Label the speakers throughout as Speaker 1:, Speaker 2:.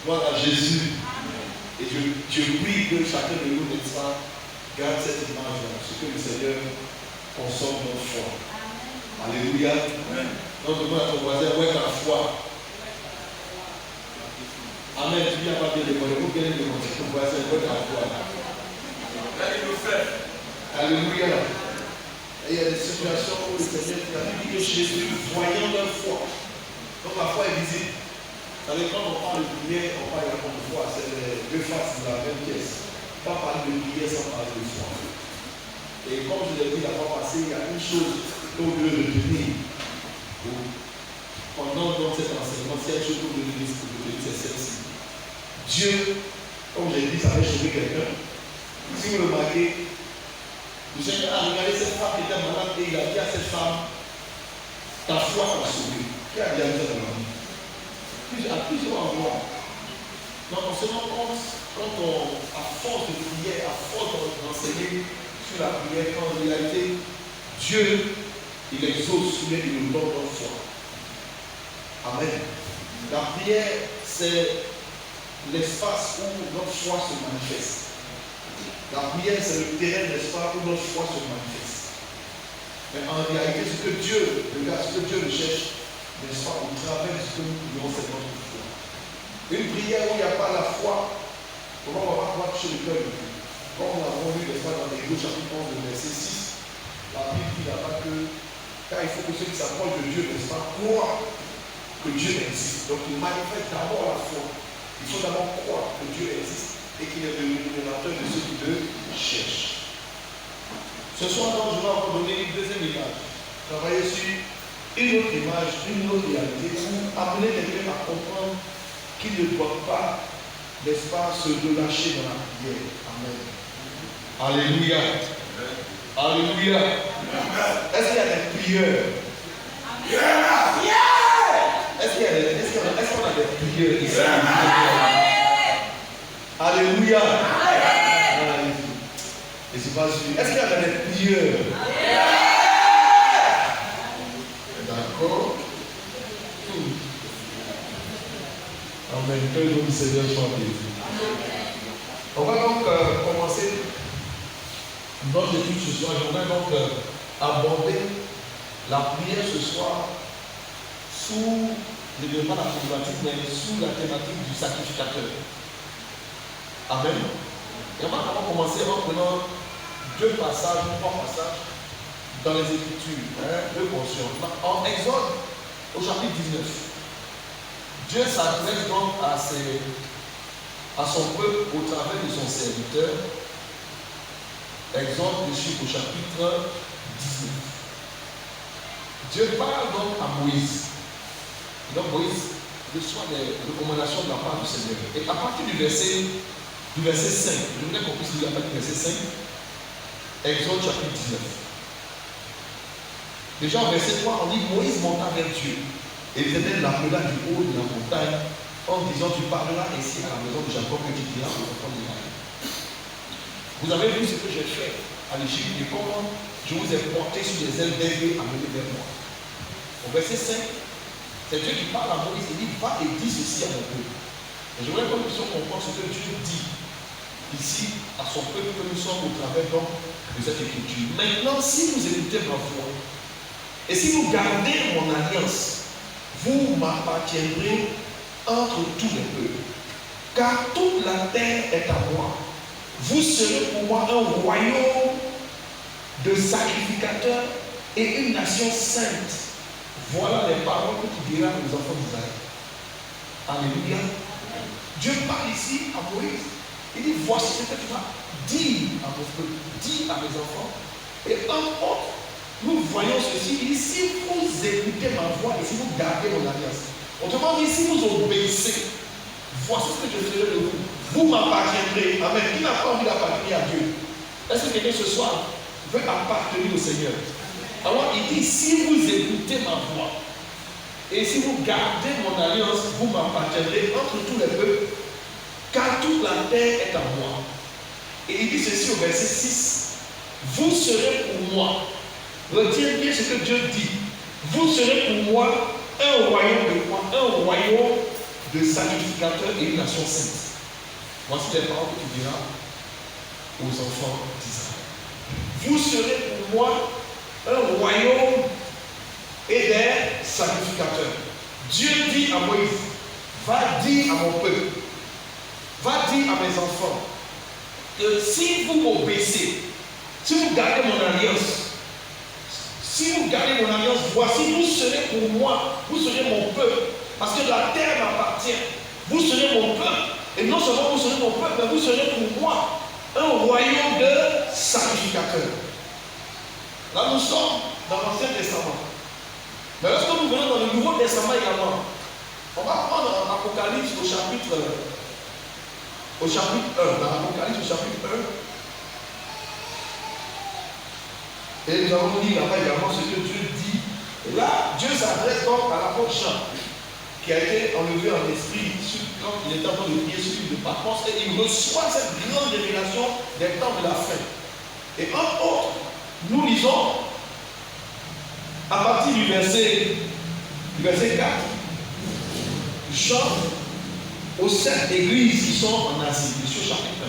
Speaker 1: Gloire à Jésus. Et je prie que chacun de nous, n'est-ce pas, garde cette image-là, ce que le Seigneur consomme notre foi. Alléluia. Donc demande à ton voisin, où est ta foi? Amen. Tu viens pas bien de moi. Vous venez de mon voisin, où est ta foi? Alléluia. Et il y a des situations où le Seigneur dit que Jésus, voyant leur foi, donc la foi est visible. Vous savez, quand on parle de prière, on parle de foi, c'est les deux faces de la même pièce. Pas parler de prière sans parler de foi. Et comme je l'ai dit la fois passée, il y a une chose qu'on veut retenir pendant cet enseignement, c'est une chose qu'on veut retenir, c'est celle-ci. Dieu, comme j'ai dit, ça va choquer quelqu'un. Si vous remarquez, le Seigneur a regardé cette femme qui était malade et il a dit à cette femme, ta foi t'a sauvé. Qui a dit à ça dans la vie? À plusieurs endroits. Donc on se rend compte, quand on, à force de prier, à force d'enseigner sur la prière, qu'en réalité, Dieu, il exauce, il nous donne notre foi. Amen. La prière, c'est l'espace où notre foi se manifeste. La prière, c'est le terrain, n'est-ce pas, où notre foi se manifeste. Mais en réalité, ce que Dieu regarde, ce que Dieu recherche, n'est-ce pas, au travers de ce que nous prions, c'est notre foi. Une prière où il n'y a pas la foi, comment on va pas pouvoir toucher le cœur de Dieu? Comme on l'a vu, n'est-ce pas, dans l'Hébreux chapitre 11, verset 6, la Bible dit là-bas que, car il faut que ceux qui s'approchent de Dieu, n'est-ce pas, croient que Dieu existe. Donc il manifeste d'abord la foi. Il faut d'abord croire que Dieu existe et qu'il est le révélateur de ceux qui le cherchent. Ce soir, donc, je vais encore donner une deuxième image. Travailler sur une autre image, une autre réalité, pour amener quelqu'un à comprendre qu'il ne doit pas, n'est-ce pas, se relâcher dans la prière. Amen. Alléluia. Alléluia. Est-ce qu'il y a des prieurs? Est-ce qu'on a des prieurs ici? Alléluia. Et c'est pas sûr. Est-ce qu'il y a des prieurs? D'accord. Amen. Que le nom du Seigneur soit béni. On va donc commencer notre étude ce soir. J'aimerais donc aborder la prière ce soir sous, je ne dirais pas la problématique, mais sous la thématique du sacrificateur. Amen. Et on va d'abord commencer en prenant trois passages dans les Écritures, deux portions. En Exode, au chapitre 19, Dieu s'adresse donc à son peuple au travers de son serviteur. Exode, le chiffre au chapitre 19. Dieu parle donc à Moïse. Et donc Moïse reçoit des recommandations de la part du Seigneur. Et à partir du verset 5, je voudrais qu'on puisse lire à partir du verset 5, Exode chapitre 19. Déjà au verset 3, on dit Moïse monta vers Dieu. Et l'Éternel l'appela du haut de la montagne en disant tu parleras ainsi à la maison de Jacob que tu diras aux enfants d'Israël. Vous avez vu ce que j'ai fait à l'Égypte et comment je vous ai porté sur les ailes d'aigle amené vers moi. Au verset 5, c'est Dieu qui parle à Moïse et dit va et dis ceci à mon peuple. Et je voudrais que nous puissions comprendre ce que Dieu dit ici à son peuple que nous sommes au travers donc de cette écriture. Maintenant, si vous écoutez ma voix et si vous gardez mon alliance, vous m'appartiendrez entre tous les peuples, car toute la terre est à moi. Vous serez pour moi un royaume de sacrificateurs et une nation sainte. Voilà les paroles que tu diras aux enfants d'Israël. Alléluia. Dieu parle ici à Moïse. Il dit voici ce que tu vas dire à mon peuple, dis à mes enfants. Et en autre, nous voyons ceci. Il dit si vous écoutez ma voix et si vous gardez mon alliance. Autrement dit, si vous obéissez, voici ce que je ferai de vous. Vous m'appartiendrez. Amen. Qui n'a pas envie d'appartenir à Dieu? Est-ce que quelqu'un ce soir veut appartenir au Seigneur? Alors il dit, si vous écoutez ma voix et si vous gardez mon alliance, vous m'appartiendrez entre tous les peuples, car toute la terre est à moi. Et il dit ceci au verset 6. Vous serez pour moi. Retiens bien ce que Dieu dit. Vous serez pour moi un royaume de quoi? Un royaume de sacrificateurs et une nation sainte. Voici les paroles que tu diras aux enfants d'Israël. Vous serez pour moi un royaume et des sacrificateurs. Dieu dit à Moïse, va dire à mon peuple, va dire à mes enfants, que si vous m'obéissez, si vous gardez mon alliance, si vous gardez mon alliance, voici, vous serez pour moi, vous serez mon peuple, parce que la terre m'appartient. Vous serez mon peuple, et non seulement vous serez mon peuple, mais vous serez pour moi un royaume de sacrificateurs. Là, nous sommes dans l'Ancien Testament. Mais lorsque nous venons dans le Nouveau Testament également, on va prendre Apocalypse au chapitre 1. Dans l'Apocalypse au chapitre 1. Et nous avons dit là-bas également ce que Dieu dit. Et là, Dieu s'adresse donc à l'apôtre Jean, qui a été enlevé en esprit quand il était en train de prier sur l'île de Patmos, et il reçoit cette grande révélation des temps de la fin. Et entre autres, nous lisons à partir du verset 4, Jean aux 7 églises qui sont en Asie, sur chapitre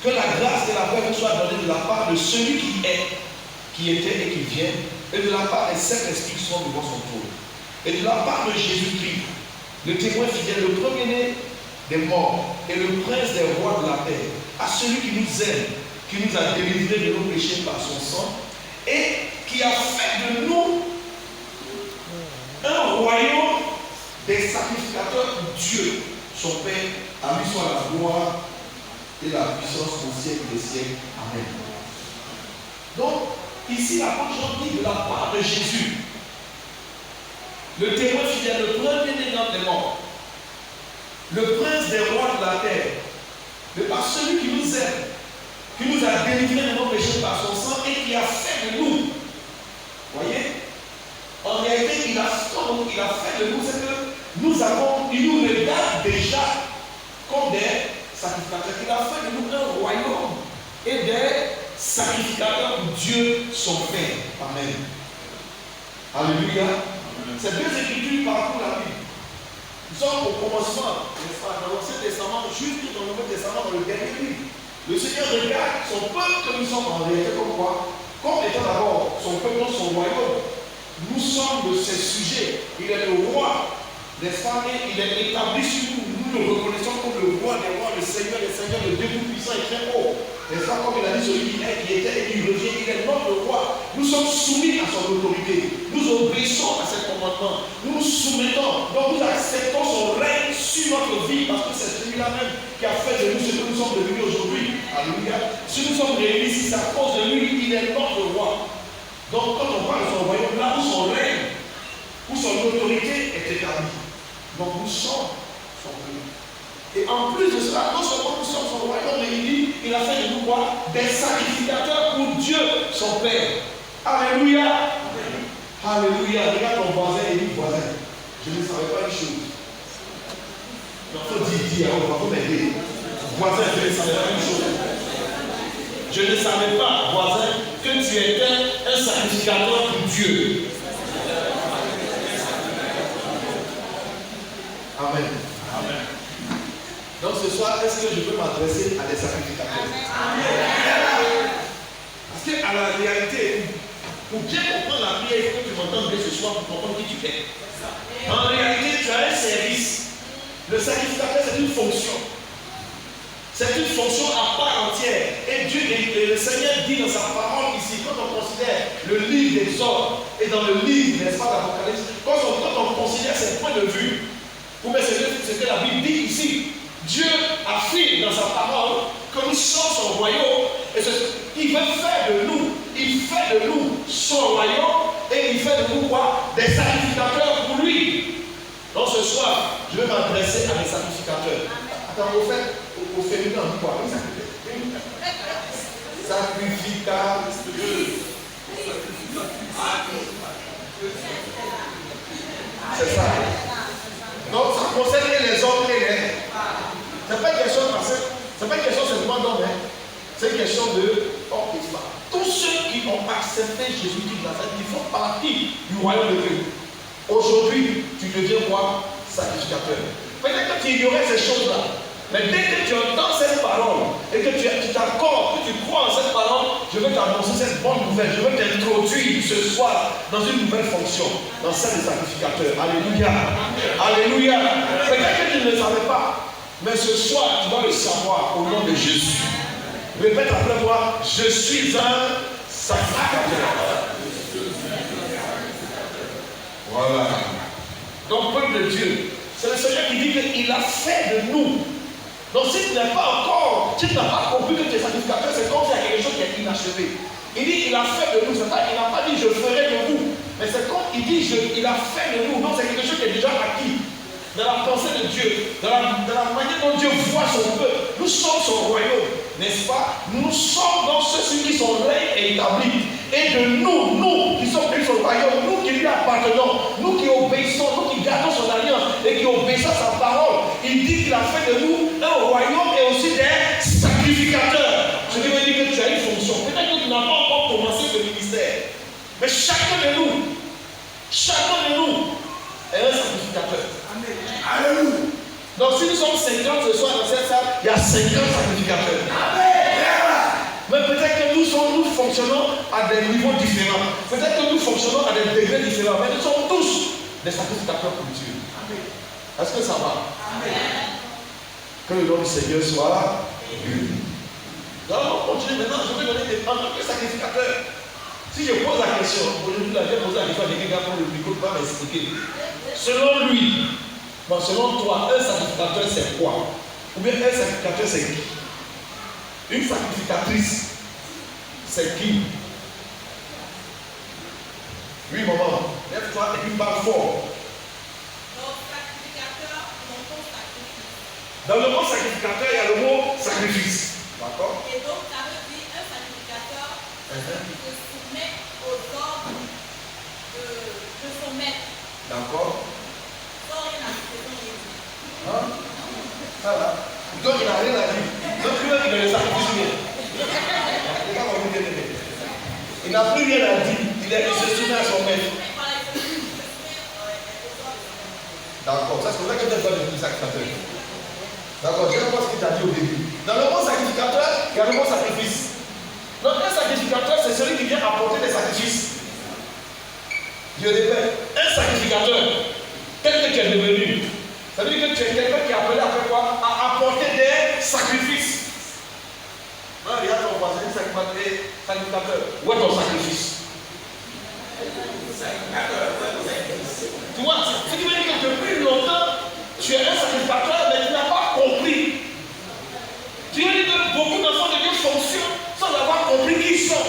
Speaker 1: 1. Que la grâce et la paix vous soient données de la part de celui qui est, qui était et qui vient, et de la part des 7 esprits qui sont devant son trône. Et de la part de Jésus-Christ, le témoin fidèle, le premier-né des morts et le prince des rois de la terre, à celui qui nous aime, qui nous a délivrés de nos péchés par son sang, et qui a fait de nous un royaume des sacrificateurs pour Dieu, son Père. À lui soit la gloire et la puissance au siècle des siècles. Amen. Donc, ici, l'apôtre Jean dit de la part de Jésus, le témoin fidèle, le premier-né des morts, le prince des rois de la terre, mais par celui qui nous aime, qui nous a délivrés de nos péchés par son sang et qui a fait de nous. Voyez? En réalité, il a fait de nous, c'est que il nous regarde déjà comme des sacrificateurs. Il a fait de nous un royaume et des sacrificateurs pour Dieu son Père. Amen. Alléluia. Ces deux écritures parcourent la Bible. Nous sommes au commencement, n'est-ce pas, dans l'Ancien Testament, juste dans le Nouveau Testament, dans le dernier livre. Le Seigneur regarde son peuple que nous sommes en réalité comme quoi? Comme étant d'abord son peuple, son royaume. Nous sommes de ses sujets. Il est le roi, n'est-ce pas? Et il est établi sur nous. Nous le reconnaissons comme le roi des rois, le Seigneur des seigneurs, le Dieu tout-puissant et très haut. N'est-ce pas? Comme il a dit, celui qui est, qui était et qui revient, il est notre roi. Nous sommes soumis à son autorité. Nous obéissons à ses commandements. Nous nous soumettons. Donc nous acceptons son règne sur notre vie parce que c'est celui-là même qui a fait de nous ce que nous sommes devenus aujourd'hui. Alléluia. Si nous sommes réunis, si c'est à cause de lui, il est notre roi. Donc quand on parle de son royaume, là où son règne, où son autorité est établie. Donc nous sommes son peuple. Et en plus de cela, non seulement nous sommes son royaume, mais il dit, il a fait de nous quoi? Des sacrificateurs pour Dieu, son Père. Alléluia. Alléluia. Regarde ton voisin et dis, voisin, je ne savais pas une chose. Il faut dire, on va vous m'aider. Voisin, je ne savais pas une chose. Je ne savais pas, voisin, que tu étais un sacrificateur pour Dieu. Amen. Amen. Donc ce soir, est-ce que je peux m'adresser à des sacrificateurs? Amen. Parce qu'à la réalité, pour bien comprendre la prière, il faut que tu m'entendes bien ce soir pour comprendre qui tu es. En réalité, tu as un service. Le sacrificateur, c'est une fonction. C'est une fonction à part entière. Et Dieu, et le Seigneur dit dans sa parole ici, quand on considère le livre des hommes et dans le livre, n'est-ce pas, d'Apocalypse, quand on considère ces points de vue, ou bien ce que la Bible dit ici, Dieu affirme dans sa parole que nous sommes son royaume et il veut faire de nous, il fait de nous son royaume et il fait de nous quoi? Des sacrificateurs pour lui. Donc ce soir, je vais m'adresser à des sacrificateurs. Attends, au fait, au féminin, on dit quoi? Sacrificateur. C'est ça. Donc ça concerne les hommes et les. Ce n'est pas une question parce que ce n'est pas une question seulement d'hommes, c'est une question de orchestre. Tous ceux qui ont accepté Jésus-Christ, ils font partie du royaume de Dieu. Aujourd'hui, tu deviens quoi? sacrificateur. Peut-être que tu ignorais ces choses-là. Mais dès que tu entends cette parole et que tu t'accordes, que tu crois en cette parole, je vais t'annoncer cette bonne nouvelle. Je vais t'introduire ce soir dans une nouvelle fonction, dans celle de sacrificateur. Alléluia. Alléluia. Peut-être que tu ne le savais pas, mais ce soir, tu vas le savoir au nom de Jésus. Répète après moi, je suis un sacrificateur. Voilà. Donc, peuple de Dieu, c'est le Seigneur qui dit qu'il a fait de nous. Donc si tu n'as pas compris que tu es sacrificateur, c'est comme s'il y a quelque chose qui est inachevé. Il dit qu'il a fait de nous, il n'a pas dit je ferai de vous, mais c'est comme il dit il a fait de nous, donc c'est quelque chose qui est déjà acquis. Dans la pensée de Dieu, dans la manière dont Dieu voit son peuple, nous sommes son royaume, n'est-ce pas? Nous sommes dans ceux qui sont règne et établis. Et de nous qui sommes venus son royaume, nous qui lui appartenons, nous qui obéissons, nous qui gardons son alliance et qui obéissons à sa parole, il dit qu'il a fait de nous un royaume et aussi des sacrificateurs. Ce qui veut dire que tu as une fonction. Peut-être que tu n'as pas encore commencé ce ministère, mais chacun de nous est un sacrificateur. Amen. Alléluia. Donc si nous sommes 50 ce soir dans cette salle, il y a 50 sacrificateurs. Amen. Mais peut-être que nous fonctionnons à des niveaux différents. Peut-être que nous fonctionnons à des degrés différents. Mais nous sommes tous des sacrificateurs pour Dieu. Amen. Est-ce que ça va? Amen. Que le nom du Seigneur soit loué. Donc on continue maintenant. Je vais donner des en tant que sacrificateur. Si je pose la question, aujourd'hui j'ai posé la question à quelqu'un pour le micro, pas m'expliquer. Selon lui, selon toi, un sacrificateur c'est quoi? Ou bien un sacrificateur c'est qui? Une sacrificatrice, c'est qui? Oui, maman, lève-toi et puis parle fort. Dans le mot sacrificateur, il y a le mot sacrifice. D'accord?
Speaker 2: Et donc, ça veut dire un sacrificateur qui se soumet aux ordres de son maître.
Speaker 1: D'accord?
Speaker 2: Sans rien à dire.
Speaker 1: Hein? Ça va. Donc, il n'a rien à dire. Donc, lui-même, il a le sacrifice. Il n'a plus rien à dire. Il se soumet à son maître. D'accord. Ça, c'est pour ça que tu as besoin de sacrificateur. D'accord, je ne sais pas ce qu'il t'a dit au début. Dans le mot sacrificateur, il y a le mot sacrifice. Donc un sacrificateur, c'est celui qui vient apporter des sacrifices. Je répète, un sacrificateur, tel que tu es devenu, ça veut dire que tu es quelqu'un qui est appelé à faire quoi? À apporter des sacrifices. Non, regarde ton voisin, sacrificateur. Où est ton sacrifice? Tu vois, ce qui veut dire que depuis longtemps, tu es un sacrificateur, mais tu n'as pas compris. Dieu dit que beaucoup d'enfants de Dieu fonctionnent sans avoir compris qui ils sont.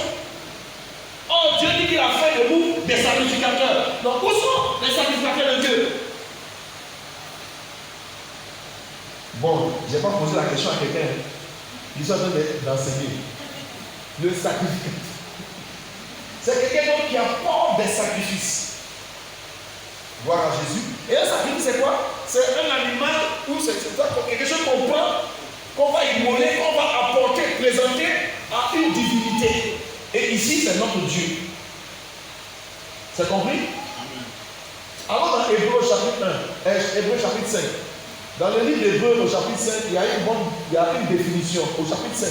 Speaker 1: Or, Dieu dit qu'il a fait de vous des sacrificateurs. Donc, où sont les sacrificateurs de Dieu? Bon, je n'ai pas posé la question à quelqu'un. Ils sont en train d'enseigner. Le sacrificateur. C'est quelqu'un qui apporte des sacrifices. Gloire à Jésus. Et un sacrifice, c'est quoi? C'est un animal ou c'est quelque chose qu'on prend, qu'on va immoler, qu'on va apporter, présenter à une divinité. Et ici, c'est notre Dieu. C'est compris? Alors dans Hébreu chapitre 1, Hébreu chapitre 5, dans le livre d'Hébreu au chapitre 5, il y a une définition au chapitre 5.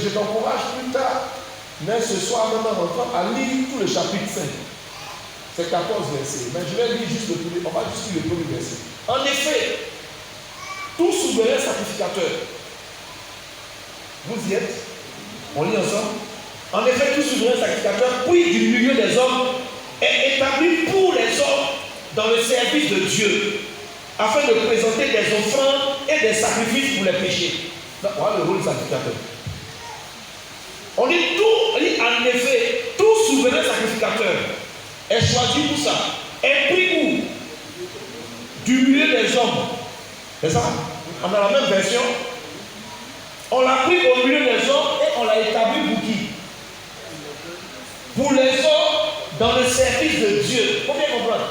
Speaker 1: Je t'encourage plus tard, mais ce soir même en entrant, à lire tout le chapitre 5. C'est 14 versets. Mais je vais lire juste le premier. On va juste lire le premier verset. En effet, tout souverain sacrificateur. Vous y êtes? On lit ensemble. En effet, tout souverain sacrificateur, puis du milieu des hommes, est établi pour les hommes dans le service de Dieu, afin de présenter des offrandes et des sacrifices pour les péchés. Voilà le rôle du sacrificateur. On dit tout, on dit en effet, tout souverain sacrificateur est choisi pour ça. Est pris où? Du milieu des hommes. C'est ça? On a la même version. On l'a pris au milieu des hommes et on l'a établi pour qui? Pour les hommes dans le service de Dieu. Il faut bien comprendre.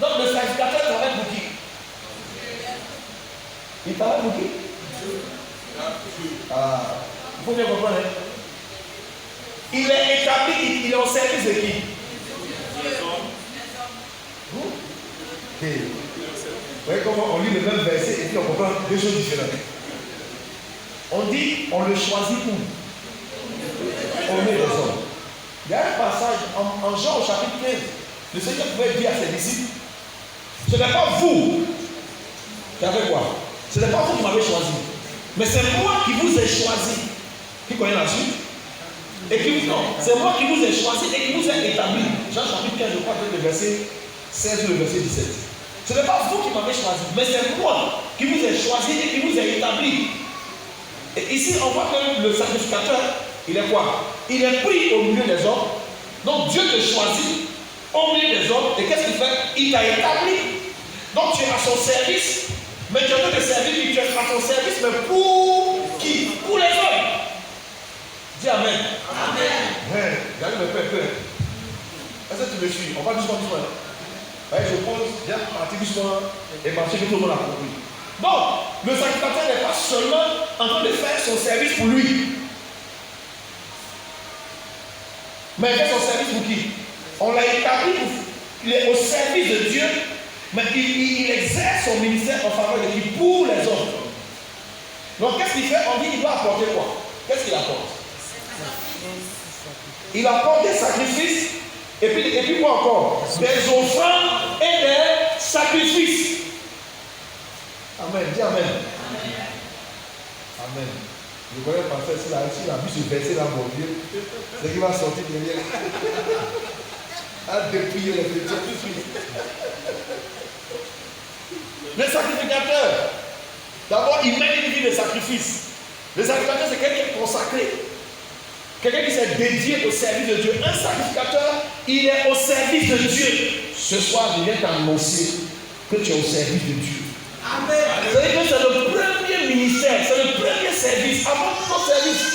Speaker 1: Donc le sacrificateur travaille pour qui? Il travaille pour qui? Ah, il faut bien comprendre. Hein? Il est établi, il est au service de qui? Vous? voyez comment on lit le même verset et puis on comprend deux choses différentes. On dit, on le choisit pour aimer les hommes. Il y a un passage en Jean au chapitre 15. Le Seigneur pouvait dire à ses disciples, ce n'est pas vous qui avez quoi? Ce n'est pas vous qui m'avez choisi. Mais c'est moi qui vous ai choisi. Qui connaît la suite? Et qui vous, non, c'est moi qui vous ai choisi et qui vous ai établi. Jean chapitre 15, je crois que le verset 16 ou le verset 17. Ce n'est pas vous qui m'avez choisi, mais c'est moi qui vous ai choisi et qui vous ai établi. Et ici, on voit que le sacrificateur, il est quoi? Il est pris au milieu des hommes. Donc Dieu te choisit au milieu des hommes. Et qu'est-ce qu'il fait? Il t'a établi. Donc tu es à son service. Mais tu es en train de servir, tu es à son service, mais pour qui? Pour les hommes. Dis Amen. Amen. Regarde le peuple. Est-ce que tu me suis? On va doucement. Je pose, viens partir doucement et marcher que tout le monde a compris. Donc, le sacrificateur n'est pas seulement en train de faire son service pour lui. Mais il fait son service pour qui? On l'a établi il est au service de Dieu, mais il exerce son ministère en faveur de qui? Pour les autres. Donc qu'est-ce qu'il fait? On dit qu'il doit apporter quoi? Qu'est-ce qu'il apporte? Il apporte des sacrifices, et puis quoi encore? Des offrandes et des sacrifices. Amen. Dis Amen. Amen. Je connais le pasteur, s'il a vu ce verset là, mon Dieu, c'est qu'il va sortir derrière. À déplier les chrétiens tout de suite. Le sacrificateur, d'abord, il mène une vie de sacrifice. Le sacrificateur, c'est quelqu'un qui est consacré. Quelqu'un qui s'est dédié au service de Dieu. Un sacrificateur, il est au service de Dieu. Ce soir, je viens t'annoncer que tu es au service de Dieu. Amen. C'est-à-dire que c'est le premier ministère, c'est le premier service, avant tout notre service.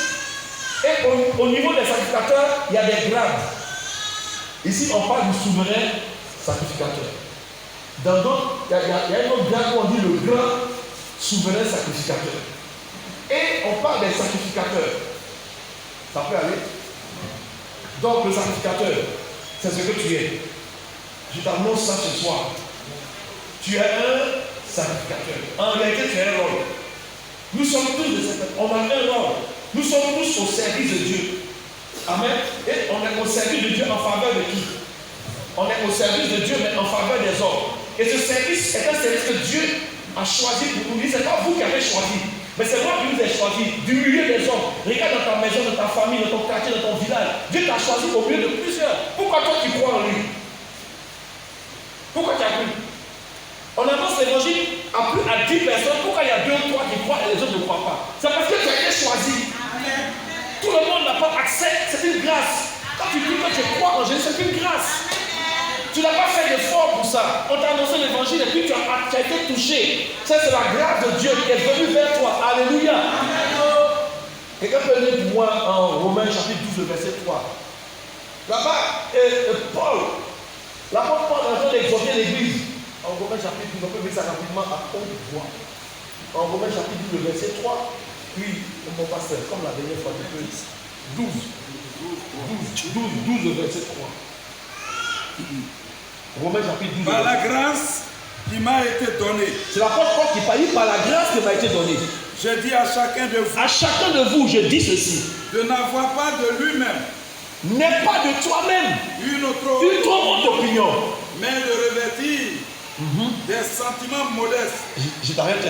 Speaker 1: Et au niveau des sacrificateurs, il y a des grades. Ici, on parle du souverain sacrificateur. Dans d'autres, il y a un autre grade où on dit le grand souverain sacrificateur. Et on parle des sacrificateurs. Ça peut aller? Donc, le sacrificateur, c'est ce que tu es. Je t'annonce ça ce soir. Tu es un sacrificateur. En réalité, tu es un rôle. Nous sommes tous des sacrificateurs. On a un rôle. Nous sommes tous au service de Dieu. Amen. Et on est au service de Dieu en faveur de qui? On est au service de Dieu, mais en faveur des hommes. Et ce service est un service que Dieu a choisi pour nous. Ce n'est pas vous qui avez choisi, mais c'est moi qui vous ai choisi du milieu des hommes. Regarde dans ta maison, dans ta famille, dans ton quartier, dans ton village. Dieu t'a choisi au milieu de plusieurs. Pourquoi toi tu crois en lui? Pourquoi tu as cru? On annonce l'évangile à plus à 10 personnes. Pourquoi il y a 2 ou 3 qui croient et les autres ne croient pas? C'est parce que tu as été choisi. Amen. Tout le monde n'a pas accès, c'est une grâce. Quand tu dis que tu crois en Jésus, c'est une grâce. Tu n'as pas fait d'effort pour ça. On t'a annoncé l'évangile et puis tu as été touché. Ça, c'est la grâce de Dieu qui est venue vers toi. Alléluia. Quelqu'un peut lire pour moi en Romains chapitre 12, verset 3. Là-bas, l'apôtre Paul est en train d'exhorter l'église. En Romains chapitre 12, on peut lire ça rapidement à haute voix. En Romains chapitre 12, verset 3. Puis, mon pasteur, comme la dernière fois, tu peux 12, verset 3. Romains chapitre 12.
Speaker 3: Par la grâce qui m'a été donnée.
Speaker 1: C'est l'apôtre Paul qui parle par la grâce qui m'a été donnée.
Speaker 3: Je dis à chacun de vous.
Speaker 1: À chacun de vous, je dis ceci.
Speaker 3: De n'avoir pas de lui-même.
Speaker 1: N'est pas de toi-même
Speaker 3: Une trop
Speaker 1: haute opinion.
Speaker 3: Mais de revêtir des sentiments modestes.
Speaker 1: Je t'arrête.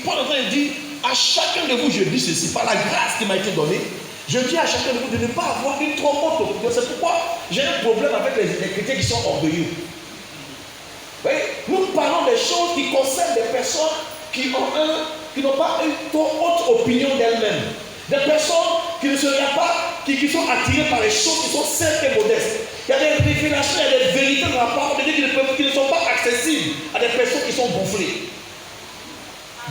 Speaker 1: Paul est en train de dire, à chacun de vous, je dis ceci. Par la grâce qui m'a été donnée, je dis à chacun de vous de ne pas avoir une trop haute opinion. C'est pourquoi j'ai un problème avec les chrétiens qui sont orgueilleux. Oui, nous parlons des choses qui concernent des personnes qui n'ont pas une trop haute opinion d'elles-mêmes. Des personnes qui ne se regardent pas, qui sont attirées par les choses qui sont simples et modestes. Il y a des révélations, il y a des vérités dans la parole de Dieu qui ne sont pas accessibles à des personnes qui sont gonflées.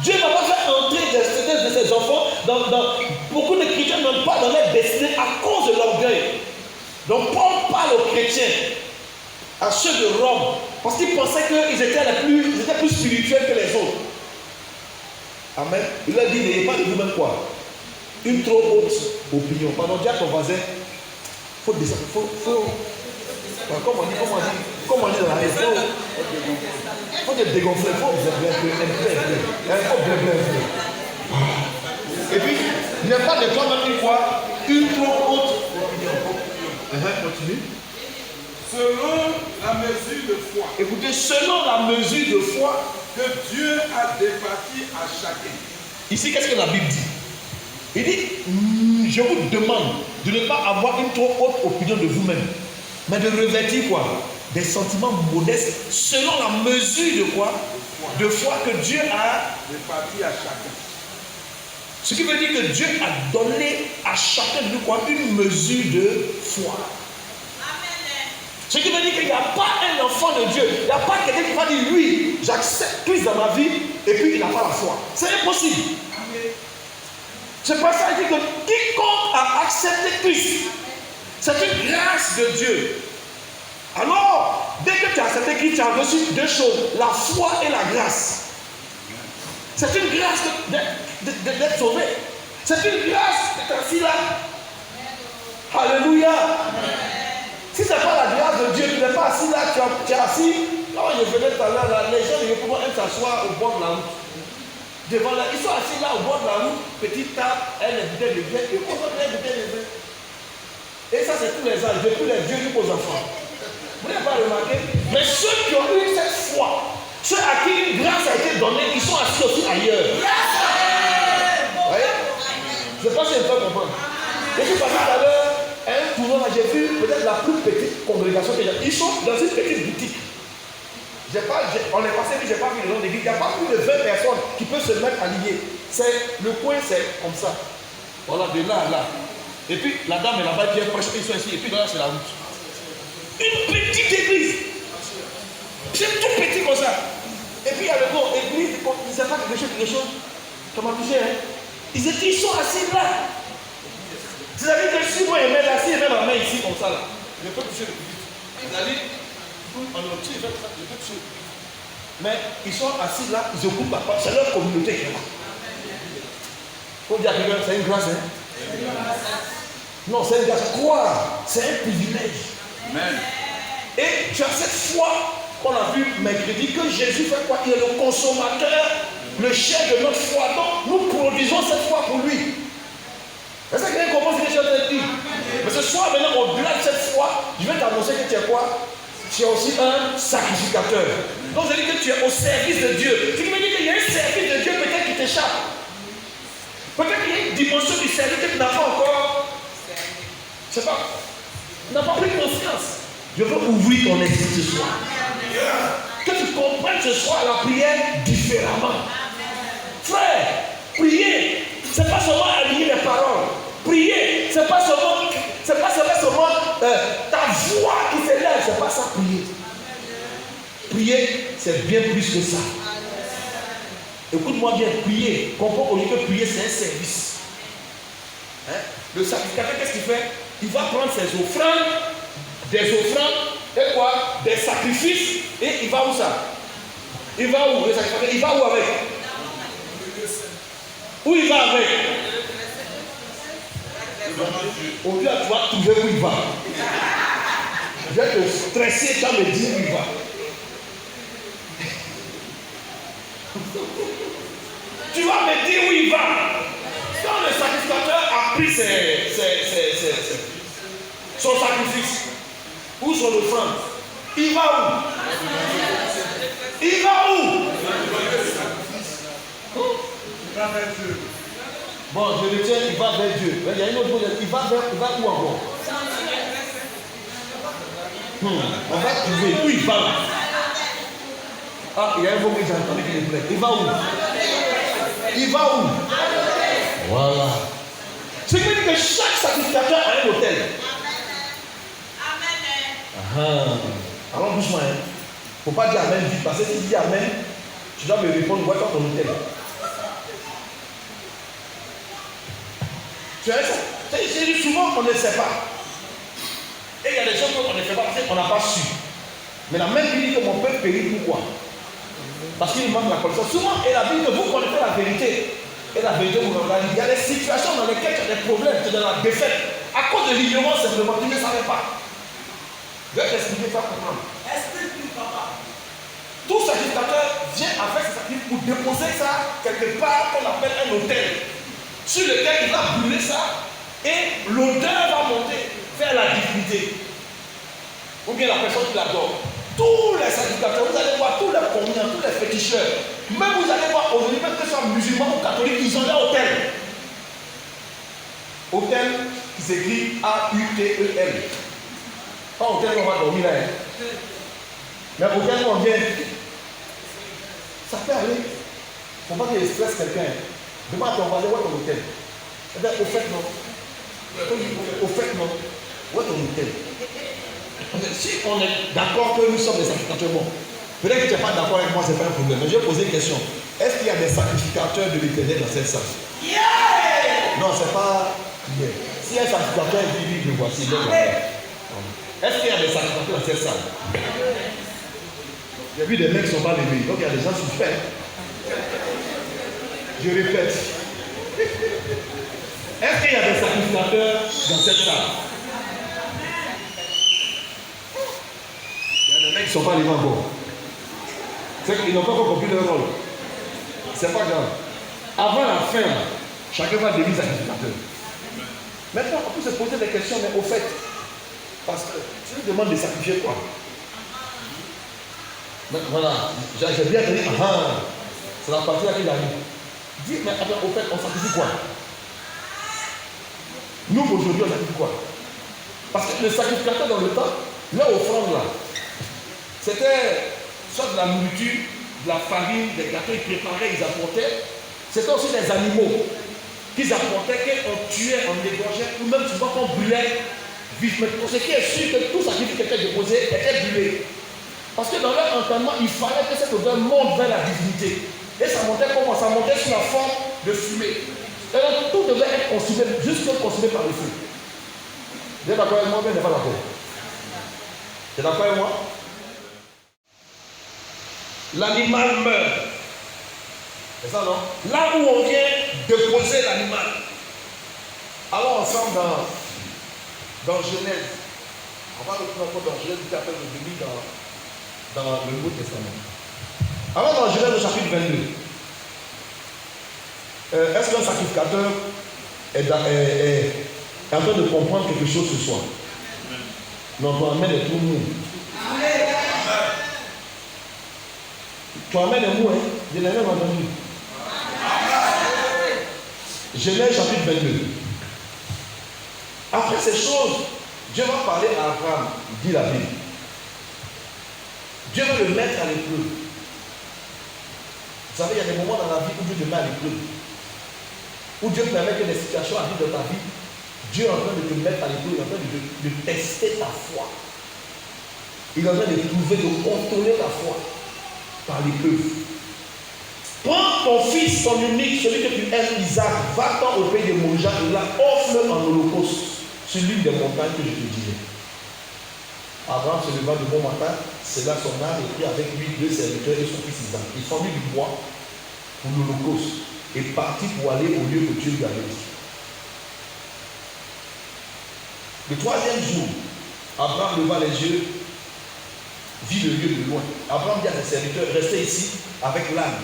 Speaker 1: Dieu n'a pas fait entrer certains de ses enfants dans beaucoup de chrétiens n'ont pas dans leur destinée à cause de l'orgueil. Donc Paul parle aux chrétiens, à ceux de Rome, parce qu'ils pensaient qu'ils étaient plus spirituels que les autres. Amen. Il leur dit, n'ayez pas de vous-même quoi? Une trop haute opinion. Pardon, dis à ton voisin, faut descendre, faut. Comment on dit dans la région? Il faut te dégonfler, il faut et puis, il n'y a pas de toi même une fois, une trop haute opinion. Continue.
Speaker 3: Selon la mesure de foi
Speaker 1: Écoutez, selon la mesure de foi
Speaker 3: que Dieu a départi à chacun.
Speaker 1: Ici, qu'est-ce que la Bible dit? Il dit, je vous demande de ne pas avoir une trop haute opinion de vous-même, mais de revêtir quoi? Des sentiments modestes selon la mesure de quoi? De foi que Dieu a
Speaker 3: départi à chacun.
Speaker 1: Ce qui veut dire que Dieu a donné à chacun de nous quoi? Une mesure de foi. Ce qui veut dire qu'il n'y a pas un enfant de Dieu, il n'y a pas quelqu'un qui va dire oui, j'accepte Christ dans ma vie et puis il n'a pas la foi. C'est impossible. C'est pour ça qu'il dit que quiconque a accepté Christ, c'est une grâce de Dieu. Alors, dès que tu as accepté Christ, tu as reçu deux choses, la foi et la grâce. C'est une grâce d'être sauvé. C'est une grâce d'être assis là. Alléluia. Si ce n'est pas la grâce de Dieu, tu n'es pas assis là, tu es assis. Là, je venais tout à l'heure, les gens de Yopougon aiment s'asseoir au bord de la route. Devant là, ils sont assis là au bord de la route, petite table, elle est bouteille de vin, et on va faire bouteille de vin. Et ça, c'est tous les âges, depuis les vieux jusqu'aux enfants. Vous n'avez pas remarqué? Mais ceux qui ont eu cette foi, ceux à qui une grâce a été donnée, ils sont assis aussi ailleurs. Vous voyez? Je ne sais pas si je peux comprendre. Et puis, passé tout à l'heure, un tournoi, j'ai vu peut-être la plus petite congrégation que j'ai. Ils sont dans une petite boutique. On est passé, mais je n'ai pas vu le nom d'église. Il n'y a pas plus de 20 personnes qui peuvent se mettre alignées. Le coin, c'est comme ça. Voilà, de là à là. Et puis, la dame est là-bas, qui est prêche, ils sont ici, et puis là, c'est la route. Une petite église. C'est tout petit comme ça. Et puis, il y a le mot église, il ne sait pas quelque chose. Ça m'a touché, hein. Ils sont assis là. C'est-à-dire que si moi, je mets assis, je mets ma main ici, comme ça, là. Je peux toucher le public. C'est-à-dire, on obtient, je peux toucher. Mais ils sont assis là, ils occupent la part. C'est leur communauté qui est là. Il faut dire à quelqu'un, c'est une grâce, hein? Non, c'est une grâce. Quoi? C'est un privilège.
Speaker 3: Amen.
Speaker 1: Et tu as cette foi qu'on a vu mercredi, que Jésus fait quoi? Il est le consommateur, le chef de notre foi. Donc, nous produisons cette foi pour lui. C'est ça que quelqu'un commence à dire. Mais ce soir, maintenant, au-delà de cette foi, je vais t'annoncer que tu es quoi? Tu es aussi un sacrificateur. Donc, je dis que tu es au service de Dieu. Ce qui veut dire qu'il y a un service de Dieu peut-être qui t'échappe. Peut-être qu'il y a une dimension du service que tu n'as pas encore. Je ne sais pas. Tu n'as pas pris conscience. Je veux ouvrir ton esprit ce soir. Que tu comprennes ce soir la prière différemment. Frère, prier, ce n'est pas seulement aligner les paroles. Prier, ce n'est pas seulement ta voix qui s'élève. Ce n'est pas ça, prier. Prier, c'est bien plus que ça. Écoute-moi bien, prier. Comprends qu'au lieu que prier, c'est un service. Hein? Le sacrificateur, qu'est-ce qu'il fait? Il va prendre ses offrandes, des offrandes, et quoi? Des sacrifices, et il va où ça? Il va où? Le sacrificateur, il va où avec? Où il va avec? Au lieu de toi trouver où il va. Je vais te stresser, tu vas me dire où il va. Tu vas me dire où il va. Quand le sacrificateur a pris son sacrifice ou son offrande, il va où? Il va où?
Speaker 3: Il va vers Dieu.
Speaker 1: Bon, je le tiens, il va vers Dieu. Il y a une autre chose, il va où encore? On va trouver où il va. Ah, il y a un mot que j'ai entendu qui me plaît. Il va où? Il va où? Voilà. Ce qui veut dire que chaque sacrificateur a un hôtel. Amen. Alors doucement, il ne faut pas dire amen vite, parce que si tu dis amen, tu dois me répondre, vois ton hôtel. Tu vois ça? Souvent on ne sait pas. Et il y a des choses qu'on ne fait pas parce qu'on n'a pas su. Mais la même Bible dit que mon peuple périt, pourquoi? Parce qu'il manque la connaissance. Souvent, et la Bible, vous connaissez la vérité. Et la vérité vous regarde. Il y a des situations dans lesquelles tu as des problèmes, tu es dans la défaite. À cause de l'ignorance, simplement, tu ne savais pas. Je vais t'expliquer ça pour moi.
Speaker 2: Explique-nous, papa.
Speaker 1: Tout sacrificateur vient avec ses sacrifices pour déposer ça quelque part qu'on appelle un autel, sur lequel il va brûler ça et l'odeur va monter vers la divinité ou bien la personne qui l'adore. Tous les sacrificateurs, vous allez voir, tous les communs, tous les féticheurs, même vous allez voir aujourd'hui, même que ce soit musulmans ou catholiques, ils ont un autel. Autel qui s'écrit A-U-T-E-L. Pas autel où on va dormir là. Hein. Mais autel où on vient. Ça peut aller. Il ne faut pas qu'il stresse quelqu'un. Demande à ton voisin, où est ton hôtel? C'est-à-dire, au fait, non. Au fait, non. Où est ton hôtel? Si on est d'accord que nous sommes des sacrificateurs, bon, peut-être que tu n'es pas d'accord avec moi, ce n'est pas un problème. Mais je vais poser une question. Est-ce qu'il y a des sacrificateurs de l'Éternel dans cette salle? Yeah! Non, ce n'est pas. Yeah. Si un sacrificateur dit, le voici, le voici. Est-ce qu'il y a des sacrificateurs dans cette salle? J'ai vu des mecs qui ne sont pas levés. Donc il y a des gens souffrants. Je répète. Est-ce qu'il y a des sacrificateurs dans cette salle? Il y a des mecs qui ne sont pas levés encore. C'est qu'ils n'ont pas encore compris leur rôle. C'est pas grave. Avant la fin, chacun va devenir sacrificateur. Maintenant, on peut se poser des questions, mais au fait, parce que tu nous demandes de sacrifier quoi? Mais voilà, j'ai bien dit, c'est la partie là qu'il arrive. Dis, mais attends, au fait, on sacrifie quoi? Nous, aujourd'hui, on sacrifie quoi? Parce que le sacrificateur dans le temps, leur offrande là, c'était soit de la nourriture, de la farine, des gâteaux, ils préparaient, ils apportaient. C'était aussi des animaux qu'ils apportaient, qu'on tuait, on égorgeait, ou même souvent qu'on brûlait vivement. Ce qui est sûr que tout sacrifice qui était déposé était brûlé. Parce que dans leur entendement, il fallait que cette odeur monte vers la divinité. Et ça montait comment? Ça montait sous la forme de fumée. Et donc tout devait être consumé, juste consumé par le feu. Vous êtes d'accord avec moi? Vous n'êtes pas d'accord? Vous êtes d'accord avec moi? L'animal meurt. C'est ça, non? Là où on vient déposer l'animal. Allons ensemble dans Genèse. On va reprendre encore dans Genèse, qui appelle le demi dans le Nouveau Testament. Allons dans Genèse au chapitre 22. Est-ce qu'un sacrificateur est en train de comprendre quelque chose ce soir? Non, toi-même est tout le monde. Toi-même est mou, hein? Je n'ai même entendu. Genèse chapitre 22. Après ces choses, Dieu va parler à Abraham, dit la Bible. Dieu veut le mettre à l'épreuve. Vous savez, il y a des moments dans la vie où Dieu te met à l'épreuve. Où Dieu permet que des situations arrivent dans ta vie. Dieu est en train de te mettre à l'épreuve, il est en train de tester ta foi. Il est en train de trouver, de contrôler ta foi par l'épreuve. Prends ton fils, ton unique, celui que tu aimes, Isaac, va-t'en au pays de Moria et là, offre-le en holocauste sur l'une des montagnes que je te dirai. Abraham se leva de bon matin, cela son âme et prit avec lui 2 serviteurs et son fils Isaac. Il fendit du bois pour l'holocauste et partit pour aller au lieu que Dieu lui avait dit. Le 3e jour, Abraham leva les yeux, vit le lieu de loin. Abraham dit à ses serviteurs, restez ici avec l'âne.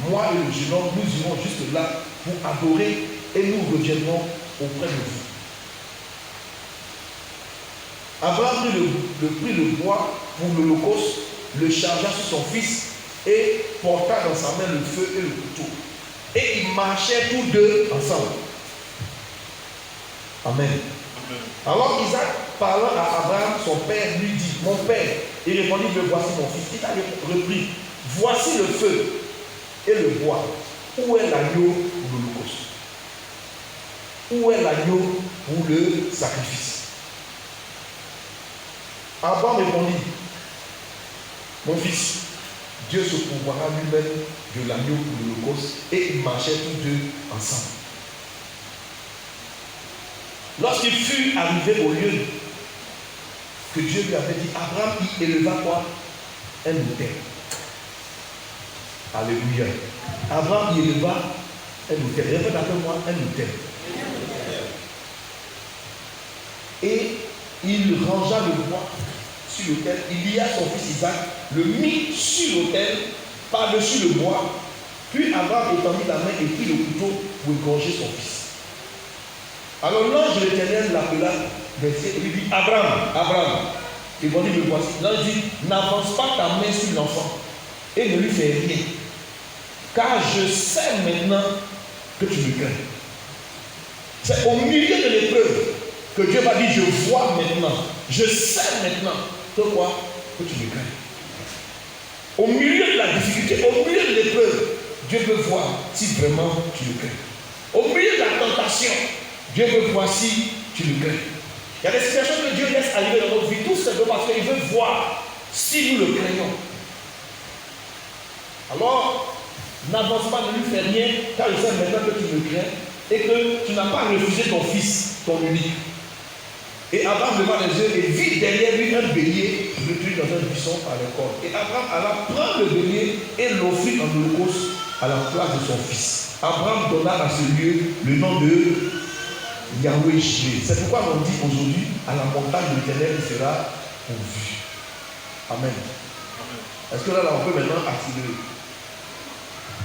Speaker 1: Moi et le jeune homme, nous irons jusque là pour adorer et nous reviendrons auprès de vous. Abraham prit le bois pour l'holocauste, le chargea sur son fils et porta dans sa main le feu et le couteau. Et ils marchaient tous deux ensemble. Amen. Alors Isaac, parlant à Abraham, son père, lui dit, mon père, il répondit, me voici mon fils. Il a repris, voici le feu et le bois. Où est l'agneau pour l'holocauste? Où est l'agneau pour le sacrifice? Abraham répondit, mon fils, Dieu se pourvoira lui-même de l'agneau pour l'holocauste, et ils marchaient tous deux ensemble. Lorsqu'il fut arrivé au lieu que Dieu lui avait dit, Abraham y éleva quoi? Un autel. Alléluia. Abraham y éleva un autel. Répète après moi, un autel. Et il rangea le bois sur l'autel, il lia son fils Isaac, le mit sur l'autel, par-dessus le bois. Puis Abraham étendit la main et prit le couteau pour égorger son fils. Alors l'ange de l'Éternel l'appela, et lui dit, Abraham, Abraham. Et bon, il le voici. L'ange dit, n'avance pas ta main sur l'enfant et ne lui fais rien. Car je sais maintenant que tu me crains. C'est au milieu de l'épreuve que Dieu va dire, je vois maintenant, je sais maintenant que quoi? Que tu me crains. Au milieu de la difficulté, au milieu de l'épreuve, Dieu veut voir si vraiment tu le crains. Au milieu de la tentation, Dieu veut voir si tu le crains. Il y a des situations que Dieu laisse arriver dans notre vie, tout simplement parce qu'il veut voir si nous le craignons. Alors, n'avance pas, ne lui fais rien, car il sait maintenant que tu me crains et que tu n'as pas refusé ton fils, ton unique. Et Abraham leva les yeux et vit derrière lui un bélier retenu dans un buisson par le corps. Et Abraham alla prendre le bélier et l'offrit en holocauste à la place de son fils. Abraham donna à ce lieu le nom de Yahweh Jireh. C'est pourquoi on dit aujourd'hui, à la montagne de l'Éternel, il sera pourvu. Amen. Est-ce que là, on peut maintenant accélérer?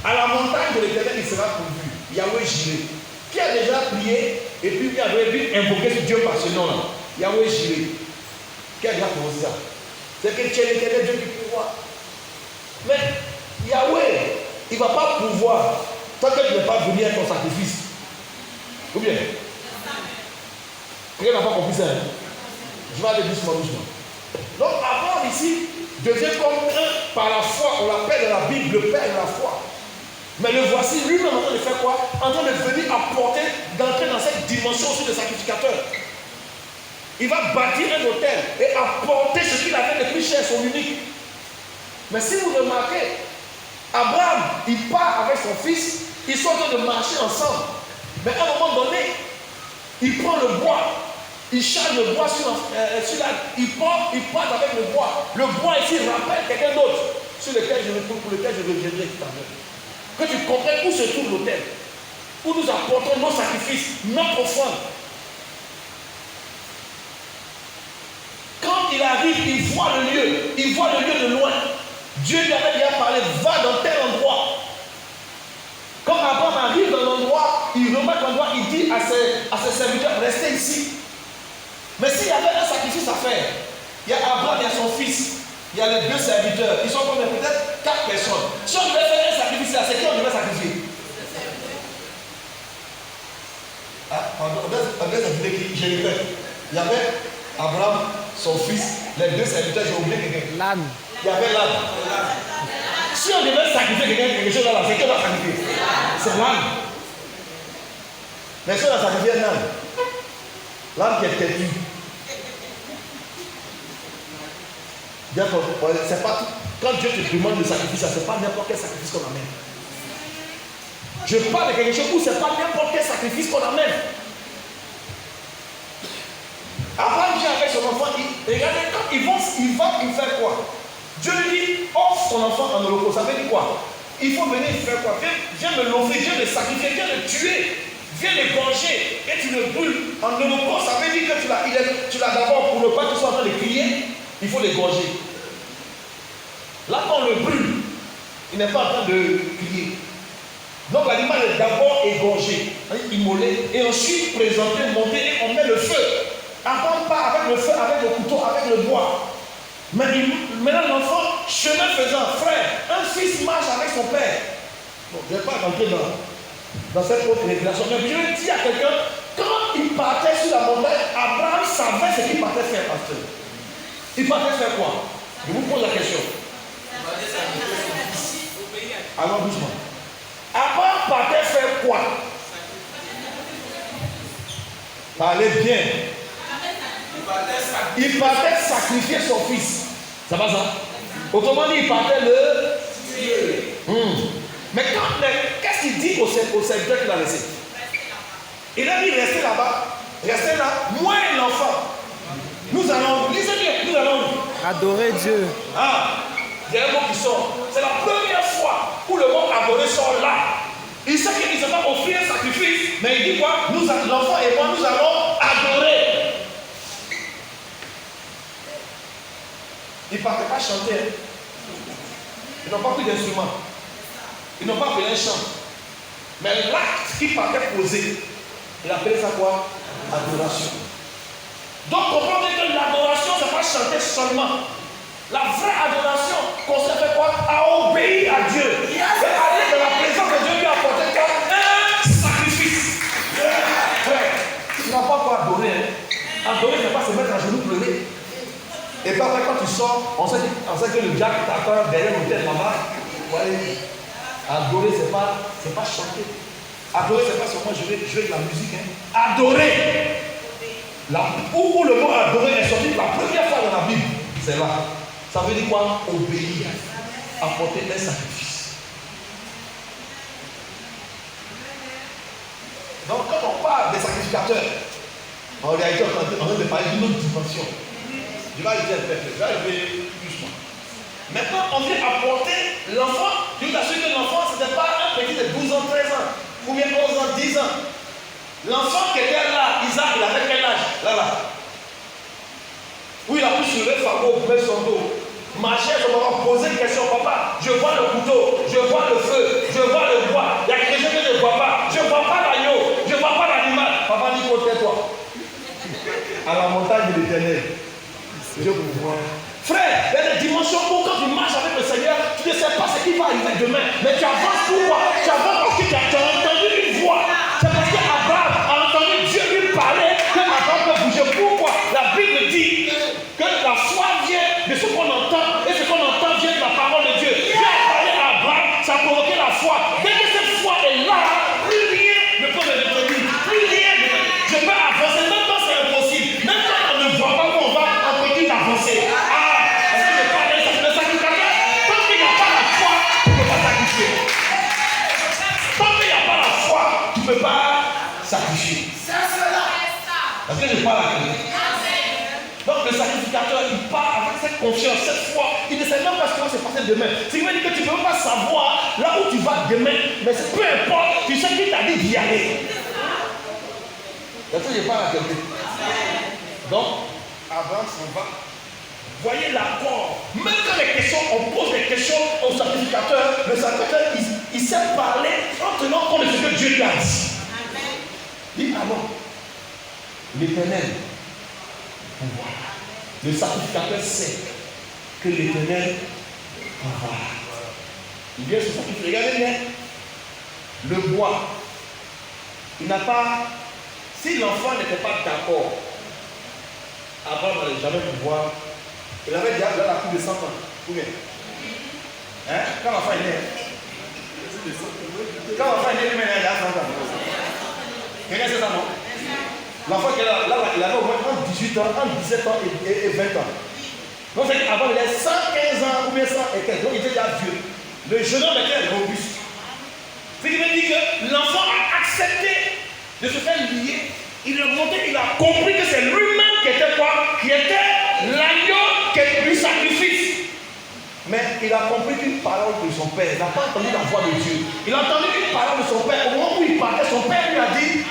Speaker 1: À la montagne de l'Éternel, il sera pourvu. Yahweh Jireh. Qui a déjà prié et puis qui avait dû invoquer ce Dieu par ce nom-là? Yahweh Jireh. Qui a déjà commencé ça? C'est que tu es l'Éternel Dieu qui pourvoit. Mais Yahweh, il ne va pas pouvoir tant que tu n'es pas venu avec ton sacrifice. Ou bien? Quelqu'un n'a pas compris ça? Hein? Je vais aller doucement. Donc, Abraham ici devient comme un par la foi. On l'appelle dans la Bible le père de la foi. Mais le voici lui-même en train de faire quoi? En train de venir apporter, d'entrer dans cette dimension aussi de sacrificateur. Il va bâtir un autel et apporter ce qu'il avait de plus cher, son unique. Mais si vous remarquez, Abraham, il part avec son fils, ils sont en train de marcher ensemble. Mais à un moment donné, il prend le bois, il charge le bois sur il part avec le bois. Le bois ici rappelle quelqu'un d'autre pour lequel je reviendrai tout à l'heure. Que tu comprennes où se trouve l'autel, où nous apportons nos sacrifices, notre offrande. Quand il arrive, il voit le lieu de loin. Dieu lui avait déjà parlé, va dans tel endroit. Quand Abraham arrive dans l'endroit, il remarque l'endroit, il dit à ses serviteurs, restez ici. Mais s'il y avait un sacrifice à faire, il y a Abraham, il y a son fils, il y a les deux serviteurs, ils sont comme peut-être 4 personnes. Si on devait faire un sacrifice là, c'est qui on devait sacrifier? On devait sacrifier qui? Je répète. Il y avait Abraham, son fils, les deux serviteurs, j'ai oublié quelqu'un.
Speaker 4: L'âne.
Speaker 1: Il y avait l'âne. Si on devait sacrifier quelque chose là, c'est qui on va sacrifier? C'est l'âne. Mais si on a sacrifié un âne, l'âne qui est têtu. C'est pas tout. Quand Dieu te demande le sacrifice, ce n'est pas n'importe quel sacrifice qu'on amène. Je parle de quelque chose où ce n'est pas n'importe quel sacrifice qu'on amène. Abraham vient avec son enfant, regardez, quand il va faire quoi? Dieu lui dit, offre ton enfant en holocauste. Ça veut dire quoi? Il faut venir faire quoi? Viens me l'offrir, viens le sacrifier, viens le tuer, viens l'égorger et tu le brûles. En holocauste, ça veut dire que tu l'as d'abord pour ne pas qu'il soit en train de crier, il faut l'égorger. Là, quand on le brûle, il n'est pas en train de crier. Donc l'animal est d'abord égorgé, immolé, et ensuite présenté, monté, et on met le feu. Abraham part avec le feu, avec le couteau, avec le bois. Mais maintenant l'enfant, chemin faisant, frère, un fils marche avec son père. Bon, je ne vais pas rentrer dans cette autre révélation, mais je dis à quelqu'un, quand il partait sur la montagne, Abraham savait ce qu'il partait faire, pasteur. Il partait faire quoi? Je vous pose la question. Alors doucement. Abraham partait faire quoi? Parlez bien. Il partait sacrifier son fils. Ça va ça? Autrement dit, il partait le tuer. Mais qu'est-ce qu'il dit au serviteur qu'il a laissé? Il a dit restez là-bas, restez là, moi et l'enfant. Nous allons, lisez bien, nous allons
Speaker 4: adorer Dieu.
Speaker 1: Il y a un mot qui sort. C'est la première fois où le mot adorer sort là. Il sait qu'il ne va offrir un sacrifice, mais il dit quoi? L'enfant et moi, nous allons adorer. Ils ne partaient pas chanter. Hein. Ils n'ont pas pris d'instrument. Ils n'ont pas appelé un chant. Mais l'acte qui partait poser, il appelait ça quoi? Adoration. Donc comprenez que l'adoration, ce n'est pas chanter seulement. La vraie adoration consiste à quoi? À obéir à Dieu. Et aller dans la présence de Dieu lui apporter quoi? Un sacrifice. Tu n'as pas quoi adorer. Hein. Adorer, ce n'est pas se mettre à genoux pleurer. Et puis après, quand tu sors, on sait que le diable t'attend derrière l'hôtel maman. Ouais. Adorer, ce n'est pas chanter. Adorer, ce n'est pas seulement jouer de la musique. Hein. Adorer. Où le mot adorer est sorti la première fois dans la Bible, c'est là. Ça veut dire quoi? Obéir. Apporter un sacrifice. Donc, quand on parle des sacrificateurs, en réalité, on est en train de parler d'une autre dimension. Je vais aller doucement. Maintenant, on vient apporter l'enfant. Je vous assure que l'enfant, ce n'était pas un petit de 12 ans, 13 ans, ou bien 11 ans, 10 ans. L'enfant qui était là, Isaac, il avait quel âge? Là. Où il a pu sur le fardeau, mettre son dos. Marcher, son papa, poser une question. Papa, je vois le couteau, je vois le feu, je vois le bois. Il y a quelque chose que je ne vois pas. Je ne vois pas l'agneau, je ne vois pas l'animal. Papa dit, tais-toi. À la montagne de l'Éternel. Dieu vous voit. Frère, il y a des dimensions où quand tu marches avec le Seigneur, tu ne sais pas ce qui va arriver demain. Mais tu avances pourquoi? Tu avances parce que tu as entendu une voix. C'est parce qu'Abraham a entendu Dieu lui parler que Abraham peut bouger. Pourquoi? La Bible dit que la foi vient de ce qu'on entend et ce qu'on entend vient de la parole de Dieu. Dieu a parlé à Abraham, ça a provoqué la foi. Dès que cette foi est là, plus rien ne peut me détruire. Plus rien ne peut. Je peux avancer, même quand c'est impossible. Même quand on ne voit pas où on va, on continue d'avancer. Tu ne peux pas sacrifier. Parce que je parle à quelqu'un. Donc le sacrificateur, il part avec cette confiance, cette foi. Il ne sait même pas ce qui va se passer demain. Ce qui veut dire que tu ne peux pas savoir là où tu vas demain. Mais peu importe, tu sais qu'il t'a dit d'y aller. Parce que je parle à quelqu'un. Donc, Abraham s'en va. Voyez l'accord. Même quand les questions, on pose des questions au sacrificateur, le sacrificateur, il sait parler en tenant compte de ce que Dieu lui a dit. Dis alors, l'Éternel, pouvoir. Le sacrificateur sait que l'Éternel pouvoir. Il vient se sacrifier. Regardez bien. Le bois. Il n'a pas. Si l'enfant n'était pas d'accord, Abraham n'allait jamais pouvoir. Il avait déjà la coupe de 100 ans. Ou bien? Hein? Quand l'enfant est né. Quand l'enfant est né, il a 100 ans. Quelqu'un sait ça, non? L'enfant qui est là, il avait au moins entre 18 ans, entre 17 ans et 20 ans. Donc, c'est qu'avant, il avait 115 ans ou bien 100 et quelques. Donc, il était déjà vieux. Le jeune homme était robuste. Ce qui veut dire que l'enfant a accepté de se faire lier. Il a monté, il a compris que c'est lui-même qui était quoi? Qui était l'agneau du sacrifice. Mais il a compris qu'une parole de son père. Il n'a pas entendu la voix de Dieu. Il a entendu une parole de son père. Au moment où il partait, son père lui a dit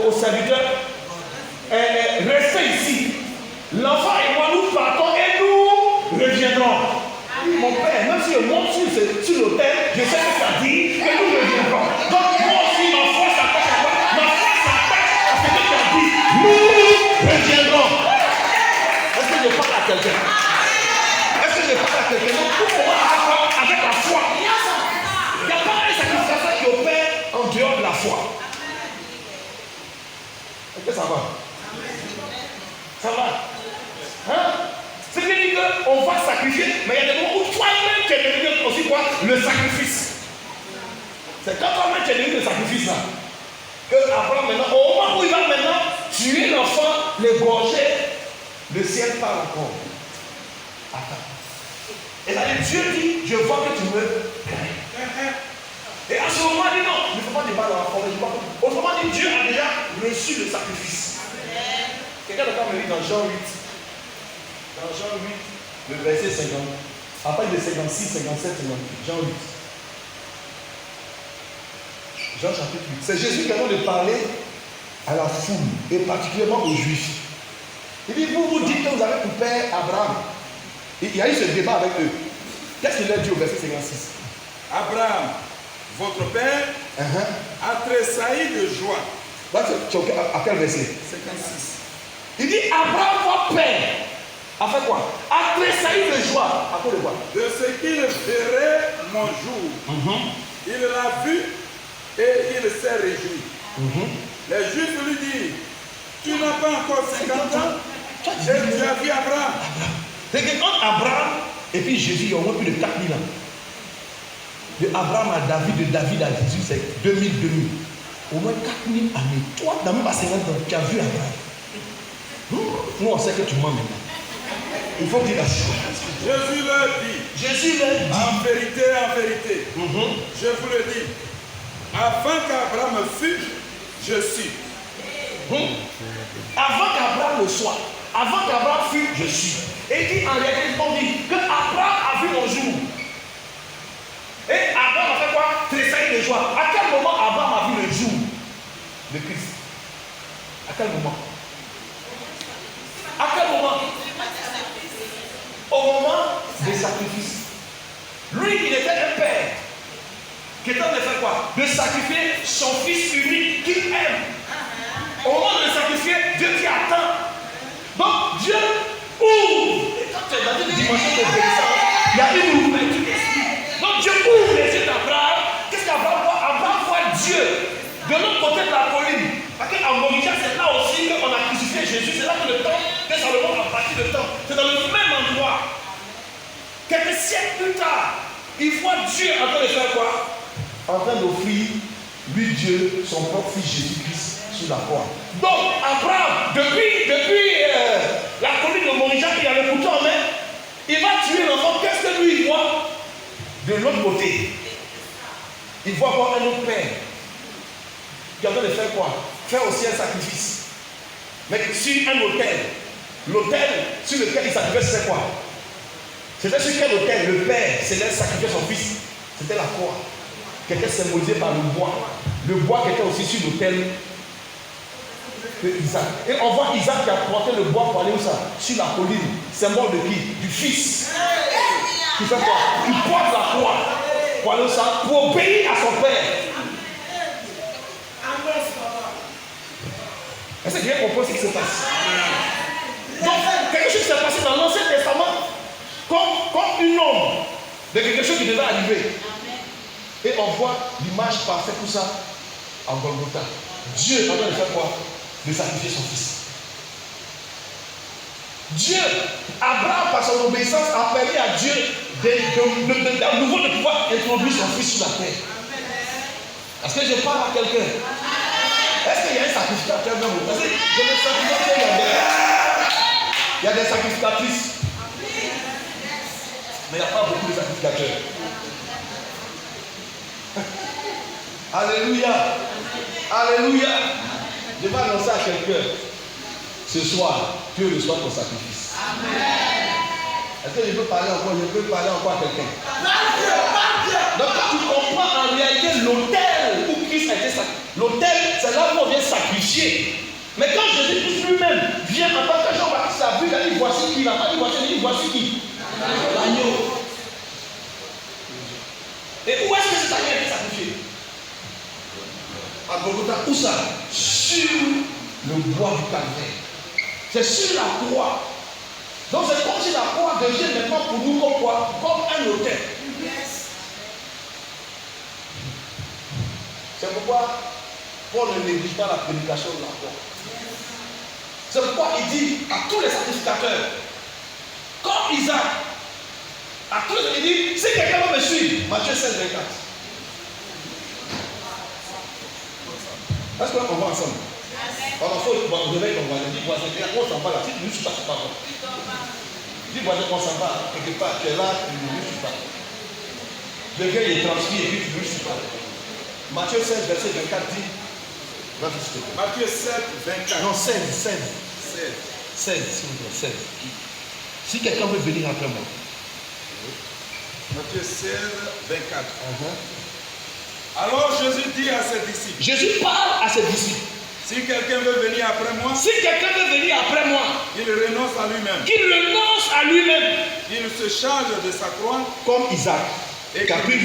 Speaker 1: au serviteur, restez ici. L'enfant et moi, nous partons et nous reviendrons. Mon père, même si je monte sur l'autel, je sais que ça dit que nous reviendrons. Donc moi aussi, ma foi s'attache à quoi? Ma foi s'attache à ce que tu as dit. Nous reviendrons. Est-ce que je parle à quelqu'un? Est-ce que je parle à quelqu'un? Donc tout pouvoir avec la foi. Il n'y a pas un sacrificateur qui opère en dehors de la foi. Est-ce que ça va? Ça va? Hein? C'est veut dire qu'on va sacrifier, mais il y a des moments où toi-même tu es devenu aussi quoi? Le sacrifice. C'est quand toi-même tu es devenu le sacrifice là. Que Abraham maintenant, au moment où il va maintenant tuer l'enfant, l'égorger, le ciel parle encore. Attends. Et là, Dieu dit, je vois que tu me crains. Et à ce moment, il dit non, il ne faut pas débattre dans la forêt. Autrement dit, Dieu a déjà reçu le sacrifice. Quelqu'un de me dit dans Jean 8. Dans Jean 8, le verset 50. À partir de 56, 57, 58. Jean 8. Jean chapitre 8. C'est Jésus qui a de parler à la foule, et particulièrement aux Juifs. Il dit, vous dites que vous avez pour père Abraham. Il y a eu ce débat avec eux. Qu'est-ce qu'il leur dit au verset 56?
Speaker 3: Abraham, votre père, a tressailli de joie.
Speaker 1: À quel verset?
Speaker 3: 56.
Speaker 1: Il dit, Abraham, votre père, a fait quoi? A tressailli de joie. À cause de quoi?
Speaker 3: De ce qu'il verrait mon jour. Il l'a vu et il s'est réjoui. Les Juifs lui disent, tu n'as pas encore 50 ans et tu as vu Abraham.
Speaker 1: C'est que entre Abraham et puis Jésus, il y a au moins plus de 4000 ans. De Abraham à David, de David à Jésus, c'est 2000. Au moins 4000 années. Toi, dans même pas 50 ans, tu as vu Abraham. Nous, on sait que tu mens maintenant. Il faut dire la chose.
Speaker 3: Jésus leur dit, en vérité, je vous le dis, avant qu'Abraham fût, je suis.
Speaker 1: Avant qu'Abraham le soit, avant qu'Abraham fût, je suis. Et il dit en réalité, on dit que Abraham a vu mon jour. Et Abraham a fait quoi? Tressaillir de joie. À quel moment Abraham a vu le jour de Christ? À quel moment? À quel moment? Au moment des sacrifices. Lui, il était un père qui était en train de faire quoi? De sacrifier son fils unique qu'il aime. Au moment de le sacrifier, Dieu dit attends. Donc Dieu ouvre. Et quand tu es dans une dimension de obéissance, il y a une ouverture d'esprit. Donc Dieu ouvre les yeux d'Abraham. Qu'est-ce qu'Abraham voit? Abraham voit Dieu de l'autre côté de la colline. Parce qu'en Moricha, c'est là aussi qu'on a crucifié Jésus. C'est là que le temps, que Salomon a bâti le temps. C'est dans le même endroit. Quelques siècles plus tard, il voit Dieu en train de faire quoi? En train d'offrir, lui Dieu, son propre fils Jésus-Christ sur la croix. Donc, Abraham, depuis la colline de Moricha, il a le couteau en main, il va tuer l'enfant. Qu'est-ce que lui il voit? De l'autre côté, il voit voir un autre père qui est en train de faire quoi? Faire aussi un sacrifice. Mais sur un autel. L'autel sur lequel il sacrifiait, c'est quoi? C'était sur quel autel le père céleste sacrifiait son fils? C'était la croix, qui était symbolisée par le bois. Le bois qui était aussi sur l'autel de Isaac. Et on voit Isaac qui a porté le bois pour aller où ça? Sur la colline. Symbole de qui? Du fils. Qui fait quoi? Qui porte la croix pour aller où ça? Pour obéir à son père. Est-ce que vous comprenez ce qui se passe? Donc, quelque chose s'est passé dans l'Ancien Testament comme une ombre de quelque chose qui devait arriver. Et on voit l'image parfaite pour ça en Golgotha. Dieu est en train de faire quoi? De sacrifier son fils. Dieu, Abraham, par son obéissance, a permis à Dieu à nouveau de pouvoir introduire son fils sur la terre. Est-ce que je parle à quelqu'un? Est-ce qu'il y a un sacrificateur dans vous? Parce que je me sacrifie, il y a des sacrificatrices. Mais il n'y a pas beaucoup de sacrificateurs. Alléluia. Alléluia. Je vais annoncer à quelqu'un ce soir, Dieu reçoit ton sacrifice. Amen. Est-ce que je peux parler encore? Je peux parler encore à quelqu'un. Donc tu comprends en réalité l'autel où Christ a été sacrifié. L'autel, c'est là où on vient sacrifier. Mais quand Jésus lui-même vient en tant que Jean-Baptiste a vu, il a dit voici qui, il n'a pas dit voici qui. L'agneau. Et où est-ce que cet agneau a été sacrifié? À Golgotha. Où ça? Sur le bois du calvaire. C'est sur la croix. Donc c'est comme si la croix devient maintenant pour nous comme quoi? Comme un autel. C'est pourquoi Paul ne néglige pas la prédication de la croix. C'est pourquoi il dit à tous les sacrificateurs, comme Isaac, à tous les, il dit, si quelqu'un veut me suivre, Matthieu 16, 24. Est-ce qu'on va ensemble? Alors, il faut on devait qu'on va dire, voisin, on s'en va là, si tu ne suis pas, c'est pas bon. Dis voisin qu'on s'en va, quelque part, tu es là, tu ne suis pas. Le gars il est transmis et puis tu ne suis pas. Matthieu 16, verset 24 dit,
Speaker 3: Matthieu 7, 24.
Speaker 1: Non, 16, s'il vous plaît, 16. Si quelqu'un veut venir après moi.
Speaker 3: Matthieu 16, 24. Alors Jésus dit à ses disciples.
Speaker 1: Jésus parle à ses disciples.
Speaker 3: Si quelqu'un veut venir après moi,
Speaker 1: si quelqu'un veut venir après moi,
Speaker 3: il renonce à lui-même.
Speaker 1: qu'il renonce à lui-même.
Speaker 3: Il se charge de sa croix.
Speaker 1: Comme Isaac, qui a pris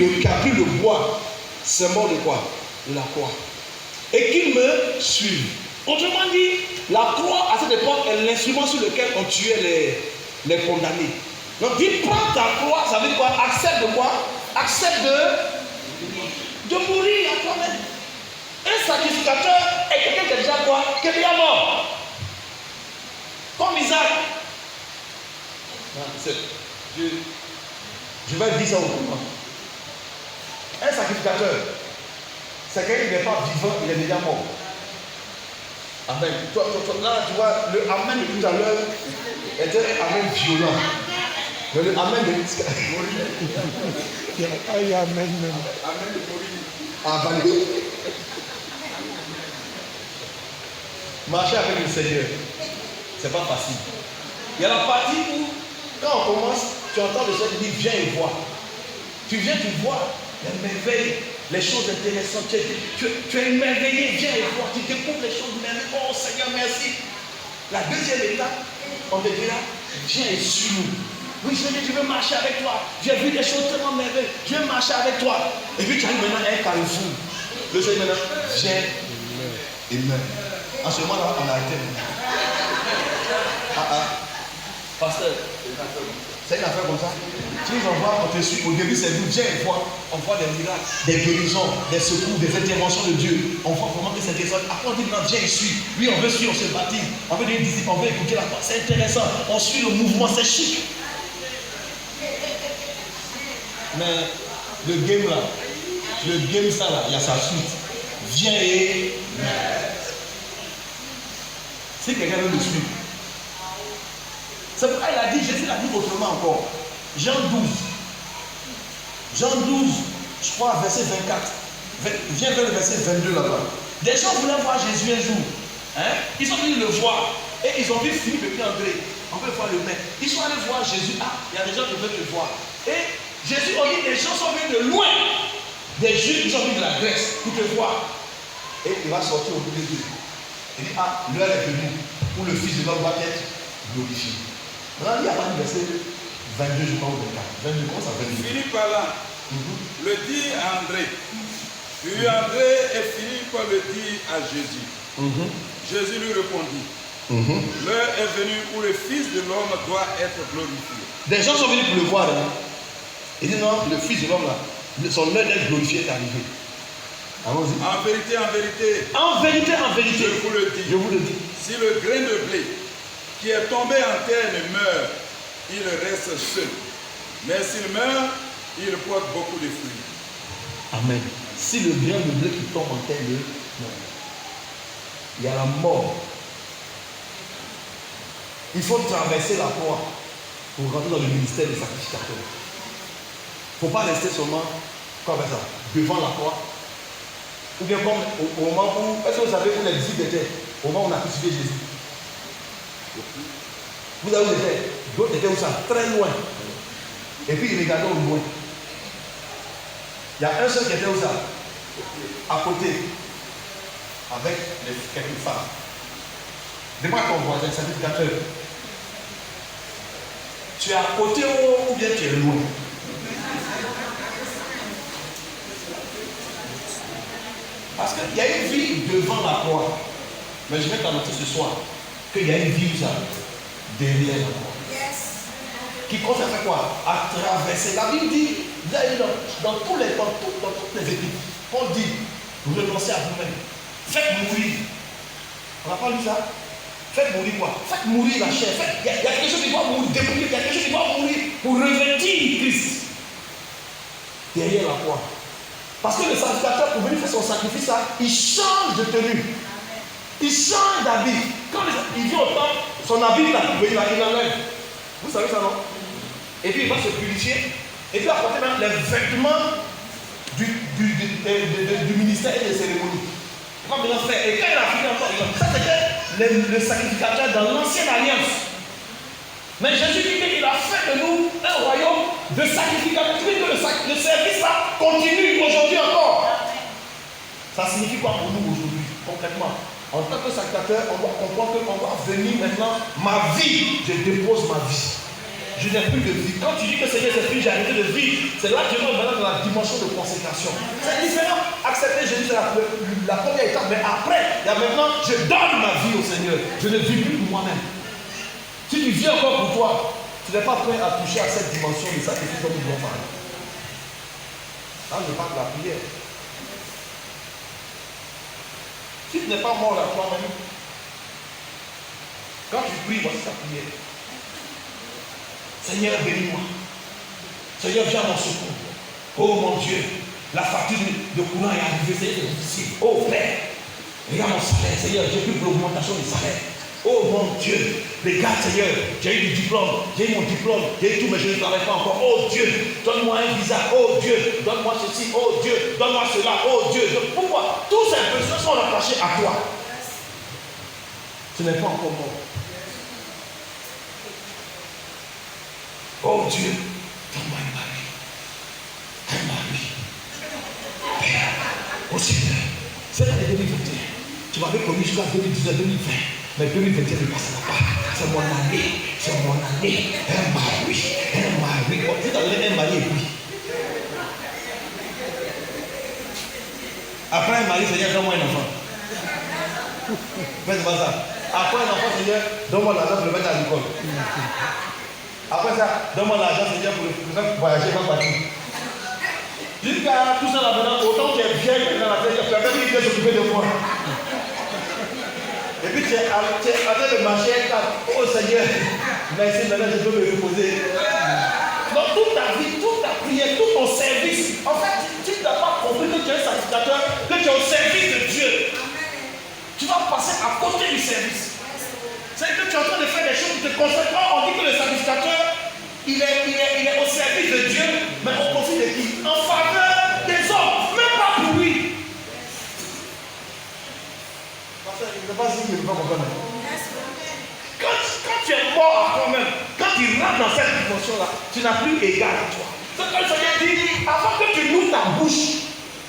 Speaker 1: le bois, symbole de quoi? De la croix. Et qu'il me suive. Autrement dit, la croix à cette époque est l'instrument sur lequel on tuait les condamnés. Donc, dis, prends ta croix, ça veut dire quoi? Accepte de quoi? Accepte de mourir à toi-même. Un sacrificateur est quelqu'un qui est déjà quoi? Qui est déjà mort. Comme Isaac. Je vais dire ça autrement. Un sacrificateur, c'est quelqu'un qui n'est pas vivant, il est déjà mort. Amen. Là, tu vois, le amen de tout à l'heure était un amen violent. Mais le amen de
Speaker 4: il y a amen même.
Speaker 3: Amen de Morini.
Speaker 1: Ah, marcher avec le Seigneur, c'est pas facile. Il y a la partie où, quand on commence, tu entends le Seigneur dire viens et vois. Tu viens, tu vois les merveilles, les choses intéressantes. Tu es émerveillé, viens et vois. Tu découvres les choses merveilleuses. Oh Seigneur, merci. La deuxième étape, on te dira viens et suis-nous. Oui, Seigneur, je veux marcher avec toi. J'ai vu des choses tellement merveilleuses. Je veux marcher avec toi. Et puis tu arrives maintenant à un carrefour. Le Seigneur maintenant, viens et meurs. En ce moment-là, on a arrêté. Pasteur, c'est une affaire comme ça. Tu nous envoies, on te suit. Au début, c'est nous. Viens et vois. On voit des miracles, des guérisons, des secours, des interventions de Dieu. On voit vraiment que c'est intéressant. Après, on dit maintenant, viens et suis. Oui, on veut suivre, on se baptise. On veut devenir disciple, on veut écouter la parole. C'est intéressant. On suit le mouvement, c'est chic. Mais le game là, il y a sa suite. Viens et si quelqu'un veut me suivre. C'est pourquoi il a dit, Jésus l'a dit autrement encore. Jean 12, je crois, verset 24. Viens vers le verset 22 là-bas. Des gens voulaient voir Jésus un jour. Hein? Ils sont venus le voir. Et ils ont vu Philippe et puis André. On veut voir le maître. Ils sont allés voir Jésus. Ah, il y a des gens qui veulent le voir. Et Jésus a dit, les gens sont venus de loin. Des Juifs qui sont venus de la Grèce pour te voir. Et il va sortir au bout des yeux. Il dit, ah, l'heure est venue où le Fils de l'homme va être glorifié. Maintenant, il y a pas de verset 22, je crois, ou 24. 22, comment ça veut dire?
Speaker 3: Philippe alla, le dit à André. Puis André et Philippe le dit à Jésus. Jésus lui répondit, l'heure est venue où le Fils de l'homme doit être glorifié.
Speaker 1: Des gens sont venus pour le voir. Hein? Il dit non, le Fils de l'homme là, son heure d'être glorifié est arrivé. Allons-y.
Speaker 3: En vérité,
Speaker 1: en vérité,
Speaker 3: je vous le dis, si le grain de blé qui est tombé en terre meurt, il reste seul. Mais s'il meurt, il porte beaucoup de fruits.
Speaker 1: Amen. Si le grain de blé qui tombe en terre meurt, il y a la mort. Il faut traverser la croix pour rentrer dans le ministère des sacrificateurs. Il ne faut pas rester seulement comme ça, devant la croix. Ou bien comme au moment où, est-ce que vous savez où les disciples étaient? Au moment où on a crucifié Jésus. Vous savez où ils étaient? D'autres étaient où ça? Très loin. Et puis ils regardaient au loin. Il y a un seul qui était où ça? À côté. Avec quelques femmes. Dis-moi ton voisin, sacrificateur. Tu es à côté ou bien tu es loin? Parce qu'il y a une vie devant la croix. Mais je vais t'annoncer ce soir qu'il y a une vie ça, derrière la croix. Qui consiste à faire quoi? À traverser. La Bible dit, dans toutes les équipes, Paul dit, renoncez à vous-même. Faites mourir. On n'a pas lu ça? Faites mourir quoi? Faites mourir la chair. Il y a quelque chose qui doit mourir, dépouiller, il y a quelque chose qui doit mourir pour revêtir Christ. Derrière la croix. Parce que le sacrificateur, pour venir faire son sacrifice, il change de tenue. Il change d'habit. Quand il vient au temple, son habit là, il l'enlève. Vous savez ça, non? Et puis il va se purifier. Et puis apporter même les vêtements du ministère et des cérémonies. Il va maintenant faire. Et quand il a fini encore, ça c'était le sacrificateur dans l'ancienne alliance. Mais Jésus dit qu'il a fait de nous un royaume de sacrificateurs. Tu veux que le service là continue aujourd'hui encore. Ça signifie quoi pour nous aujourd'hui, concrètement? En tant que sacrificateur, on doit comprendre qu'on doit venir maintenant. Ma vie, je dépose ma vie. Je n'ai plus de vie. Quand tu dis que Seigneur, j'ai arrêté de vivre, c'est là que tu rentres maintenant dans la dimension de consécration. C'est différent. Accepter Jésus, c'est la première étape. Mais après, il y a maintenant, je donne ma vie au Seigneur. Je ne vis plus pour moi-même. Si tu vis encore pour toi, tu n'es pas prêt à toucher à cette dimension de sacrifice dont nous devons parler. Là, je parle de la prière. Si tu n'es pas mort à toi-même, quand tu pries, voici ta prière. Seigneur, bénis-moi. Seigneur, viens à mon secours. Oh mon Dieu, la facture de courant est arrivée, c'est difficile. Oh Père, regarde mon salaire, Seigneur, j'ai plus pour l'augmentation du salaire. Oh mon Dieu, regarde Seigneur, j'ai eu du diplôme, j'ai eu mon diplôme, j'ai eu tout, mais je ne travaille pas encore. Oh Dieu, donne-moi un visa. Oh Dieu, donne-moi ceci. Oh Dieu, donne-moi cela. Oh Dieu, pourquoi tous ces besoins sont attachés à toi? Ce n'est pas encore mort. Oh Dieu, donne-moi un mari. Un mari. Père, oh Seigneur, cette année 2021, tu m'avais promis jusqu'à 2019, 2020. Mais 2021 ne passera pas. C'est mon année. C'est mon année. Un mari. Un mari. Tu t'as donné un mari et puis. Après un mari, Seigneur, donne-moi un enfant. Faites pas ça. Après un enfant, Seigneur, donne-moi l'argent pour le mettre à l'école. Après ça, donne-moi l'argent, Seigneur, pour le faire voyager, pas partir. Jusqu'à tout ça là-dedans, autant que tu es vieille dans la tête, tu as même l'idée de s'occuper de moi. Et puis tu es en train de marcher, oh Seigneur, merci, maintenant je peux me reposer. Donc toute ta vie, toute ta prière, tout ton service, en fait, tu n'as pas compris que tu es un sacrificateur, que tu es au service de Dieu. Tu vas passer à côté du service. C'est que tu es en train de faire des choses qui te concernent. Quand on dit que le sacrificateur, il est au service de Dieu, mais au profit de qui? En faveur des hommes, même pas pour lui. Je ne sais pas si je ne peux pas comprendre. Quand tu es mort à toi-même, quand tu rentres dans cette dimension-là, tu n'as plus égal à toi. C'est comme le Seigneur dit, avant que tu ouvres ta bouche,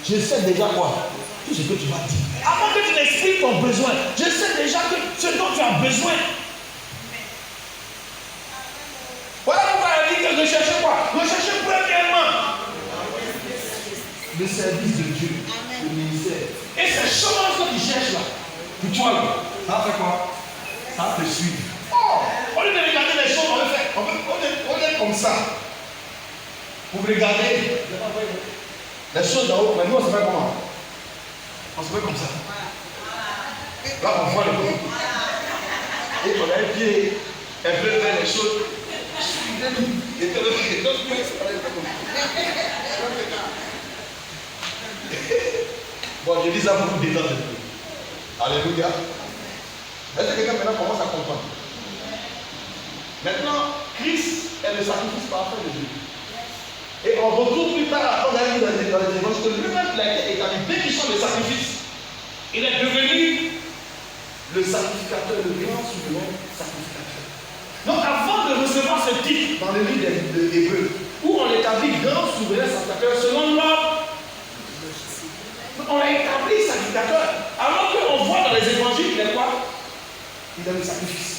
Speaker 1: je sais déjà quoi? Tout ce que tu vas dire. Avant que tu n'exprimes ton besoin, je sais déjà que ce dont tu as besoin. Voilà pourquoi il dit que recherchez quoi? Recherchez premièrement le service de Dieu, le ministère. Et ces choses que tu cherches là, pour toi, ça fait quoi? Ça te suit. Oh, au lieu de regarder les choses, on est comme ça. Vous regardez les choses d'en haut, mais nous on se fait comment? On se fait comme ça. Là on voit le dos. Et on a un pied, elle veut faire les choses. Bon, je dis ça pour vous détendre un peu. Alléluia. Est-ce que quelqu'un maintenant commence à comprendre? Maintenant, Christ est le sacrifice parfait de Dieu. Et on retrouve plus tard, on a vu dans les évangiles que lui-même il a été établi bénissant le sacrifice. Il est devenu le sacrificateur, le grand souverain sacrificateur. Donc avant de recevoir ce titre dans le livre des Hébreux, où on l'établit grand souverain sacrificateur selon l'ordre, on l'a établi sacrificateur. Alors qu'on voit dans les évangiles, il est quoi? Il est le sacrifice.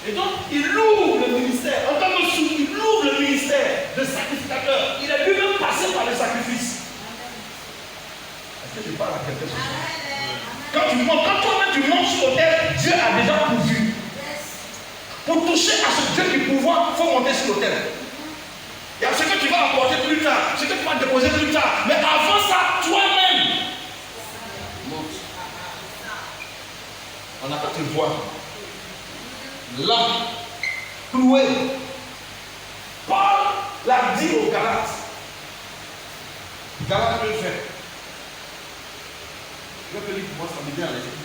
Speaker 1: Et donc, il ouvre le ministère. En tant que sous, il ouvre le ministère de sacrificateur. Il est lui-même passé par le sacrifice. Est-ce que je parle à quelqu'un ce soir? Quand toi-même tu montes sur l'autel, Dieu a déjà pourvu. Pour toucher à ce Dieu qui pouvoir, il faut monter sur l'autel. Il y a ce que tu vas apporter plus tard, ce que tu vas déposer plus tard. Mais avant ça, toi-même, monte. On n'a pas te voir. Là, cloué. Paul l'a dit aux Galates. Galates peut le faire. Je vais te dire pour moi, ça me vient à l'esprit.